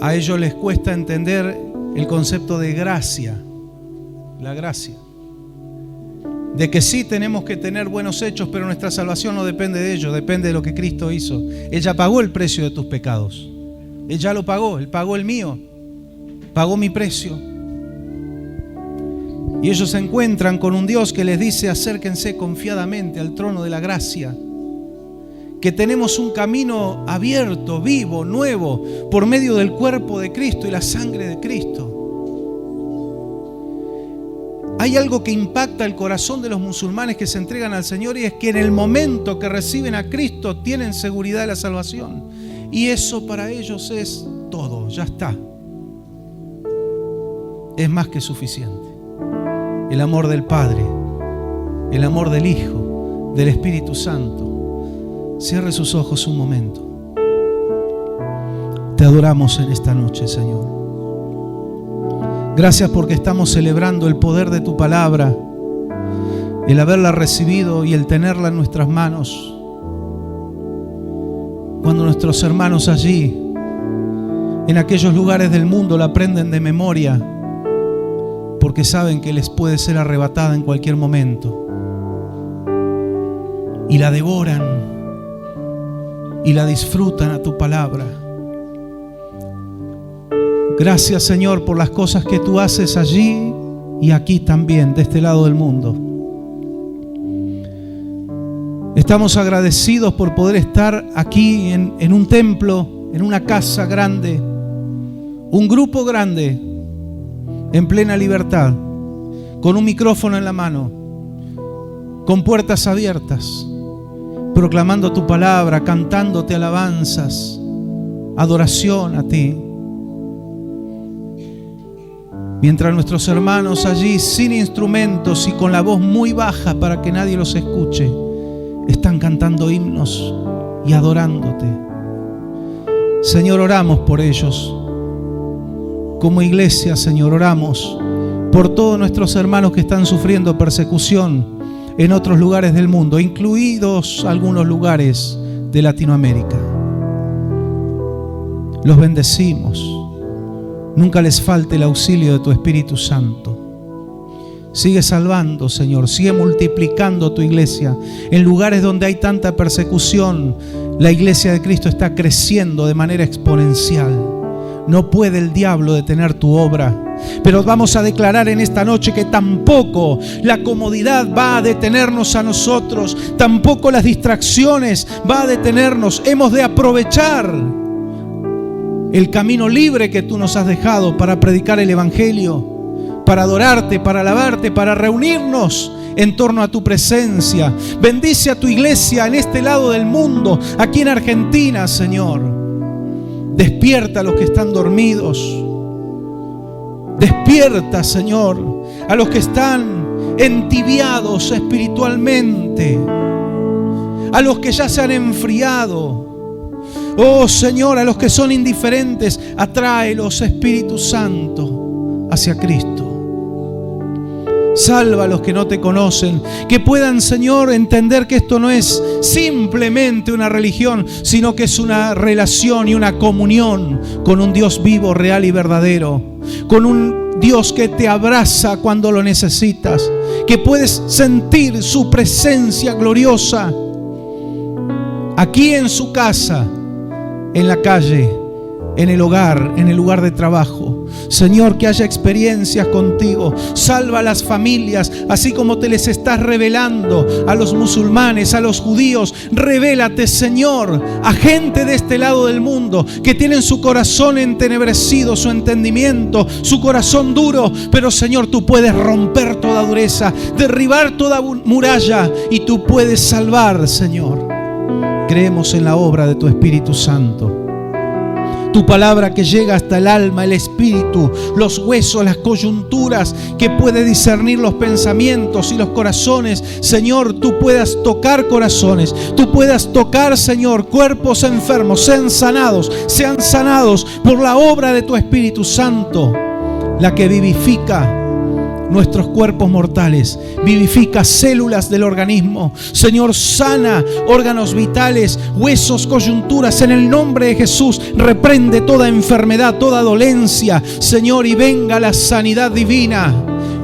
Speaker 1: A ellos les cuesta entender el concepto de gracia, la gracia. De que sí tenemos que tener buenos hechos, pero nuestra salvación no depende de ello, depende de lo que Cristo hizo. Él ya pagó el precio de tus pecados. Él ya lo pagó, Él pagó el mío, pagó mi precio. Y ellos se encuentran con un Dios que les dice: acérquense confiadamente al trono de la gracia, que tenemos un camino abierto, vivo, nuevo, por medio del cuerpo de Cristo y la sangre de Cristo. Hay algo que impacta el corazón de los musulmanes que se entregan al Señor, y es que en el momento que reciben a Cristo tienen seguridad de la salvación. Y eso para ellos es todo, ya está. Es más que suficiente. El amor del Padre, el amor del Hijo, del Espíritu Santo. Cierre sus ojos un momento. Te adoramos en esta noche, Señor. Gracias porque estamos celebrando el poder de tu palabra, el haberla recibido y el tenerla en nuestras manos. Cuando nuestros hermanos allí, en aquellos lugares del mundo, la aprenden de memoria, porque saben que les puede ser arrebatada en cualquier momento, y la devoran y la disfrutan a tu palabra. Gracias, Señor, por las cosas que tú haces allí y aquí también, de este lado del mundo. Estamos agradecidos por poder estar aquí en un templo, en una casa grande, un grupo grande, en plena libertad, con un micrófono en la mano, con puertas abiertas, proclamando tu palabra, cantándote alabanzas, adoración a ti. Mientras nuestros hermanos allí, sin instrumentos y con la voz muy baja para que nadie los escuche, están cantando himnos y adorándote. Señor, oramos por ellos. Como iglesia, Señor, oramos por todos nuestros hermanos que están sufriendo persecución en otros lugares del mundo, incluidos algunos lugares de Latinoamérica. Los bendecimos. Nunca les falte el auxilio de tu Espíritu Santo. Sigue salvando, Señor. Sigue multiplicando tu iglesia. En lugares donde hay tanta persecución, la iglesia de Cristo está creciendo de manera exponencial. No puede el diablo detener tu obra. Pero vamos a declarar en esta noche que tampoco la comodidad va a detenernos a nosotros. Tampoco las distracciones va a detenernos. Hemos de aprovechar el camino libre que tú nos has dejado para predicar el Evangelio, para adorarte, para alabarte, para reunirnos en torno a tu presencia. Bendice a tu iglesia en este lado del mundo, aquí en Argentina, Señor. Despierta a los que están dormidos. Despierta, Señor, a los que están entibiados espiritualmente, a los que ya se han enfriado. Oh Señor, a los que son indiferentes, atráelos, Espíritu Santo, hacia Cristo. Salva a los que no te conocen, que puedan, Señor, entender que esto no es simplemente una religión, sino que es una relación y una comunión con un Dios vivo, real y verdadero, con un Dios que te abraza cuando lo necesitas, que puedes sentir su presencia gloriosa aquí en su casa, en la calle, en el hogar, en el lugar de trabajo. Señor, que haya experiencias contigo. Salva a las familias, así como te les estás revelando a los musulmanes, a los judíos. Revélate, Señor, a gente de este lado del mundo que tienen su corazón entenebrecido, su entendimiento, su corazón duro. Pero, Señor, tú puedes romper toda dureza, derribar toda muralla, y tú puedes salvar, Señor. Creemos en la obra de tu Espíritu Santo. Tu palabra que llega hasta el alma, el espíritu, los huesos, las coyunturas, que puede discernir los pensamientos y los corazones. Señor, tú puedas tocar corazones, tú puedas tocar, Señor, cuerpos enfermos, sean sanados por la obra de tu Espíritu Santo, la que vivifica nuestros cuerpos mortales, vivifica células del organismo. Señor, sana órganos vitales, huesos, coyunturas. En el nombre de Jesús, reprende toda enfermedad, toda dolencia, Señor, y venga la sanidad divina.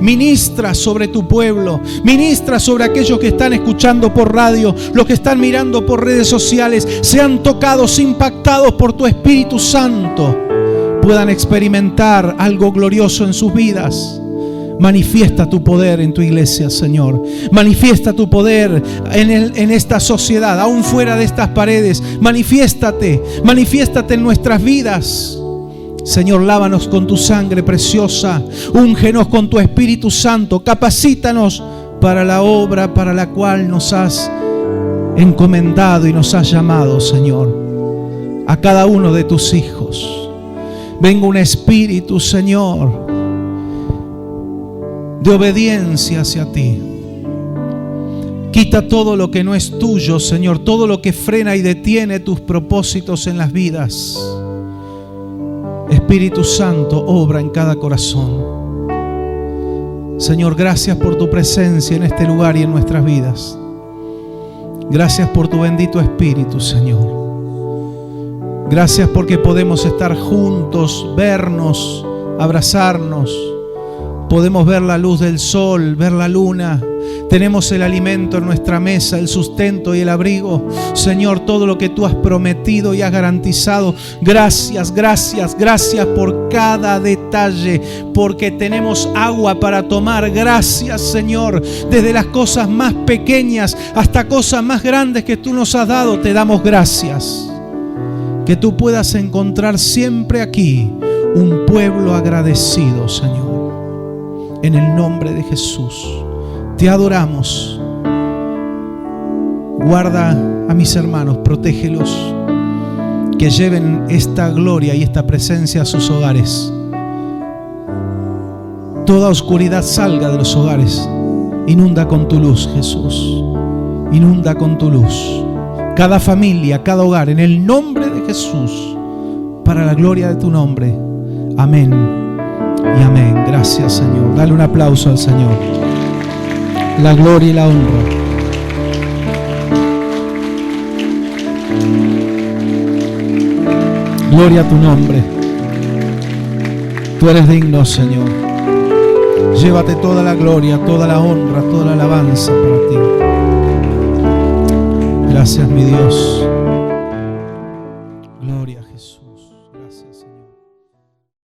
Speaker 1: Ministra sobre tu pueblo, ministra sobre aquellos que están escuchando por radio, los que están mirando por redes sociales, sean tocados, impactados por tu Espíritu Santo, puedan experimentar algo glorioso en sus vidas. Manifiesta tu poder en tu iglesia, Señor. Manifiesta tu poder en esta sociedad, aún fuera de estas paredes. Manifiéstate en nuestras vidas. Señor, lávanos con tu sangre preciosa. Úngenos con tu Espíritu Santo. Capacítanos para la obra para la cual nos has encomendado y nos has llamado, Señor. A cada uno de tus hijos. Venga un espíritu, Señor, de obediencia hacia ti. Quita todo lo que no es tuyo, Señor, todo lo que frena y detiene tus propósitos en las vidas. Espíritu Santo, obra en cada corazón. Señor, gracias por tu presencia en este lugar y en nuestras vidas. Gracias por tu bendito Espíritu, Señor. Gracias porque podemos estar juntos, vernos, abrazarnos. Podemos ver la luz del sol, ver la luna. Tenemos el alimento en nuestra mesa, el sustento y el abrigo. Señor, todo lo que tú has prometido y has garantizado. Gracias, gracias, gracias por cada detalle, porque tenemos agua para tomar. Gracias, Señor. Desde las cosas más pequeñas hasta cosas más grandes que tú nos has dado, te damos gracias. Que tú puedas encontrar siempre aquí un pueblo agradecido, Señor. En el nombre de Jesús, te adoramos. Guarda a mis hermanos, protégelos, que lleven esta gloria y esta presencia a sus hogares. Toda oscuridad salga de los hogares. Inunda con tu luz, Jesús. Inunda con tu luz cada familia, cada hogar, en el nombre de Jesús, para la gloria de tu nombre. Amén y amén. Gracias, Señor. Dale un aplauso al Señor. La gloria y la honra. Gloria a tu nombre. Tú eres digno, Señor. Llévate toda la gloria, toda la honra, toda la alabanza para ti. Gracias, mi Dios.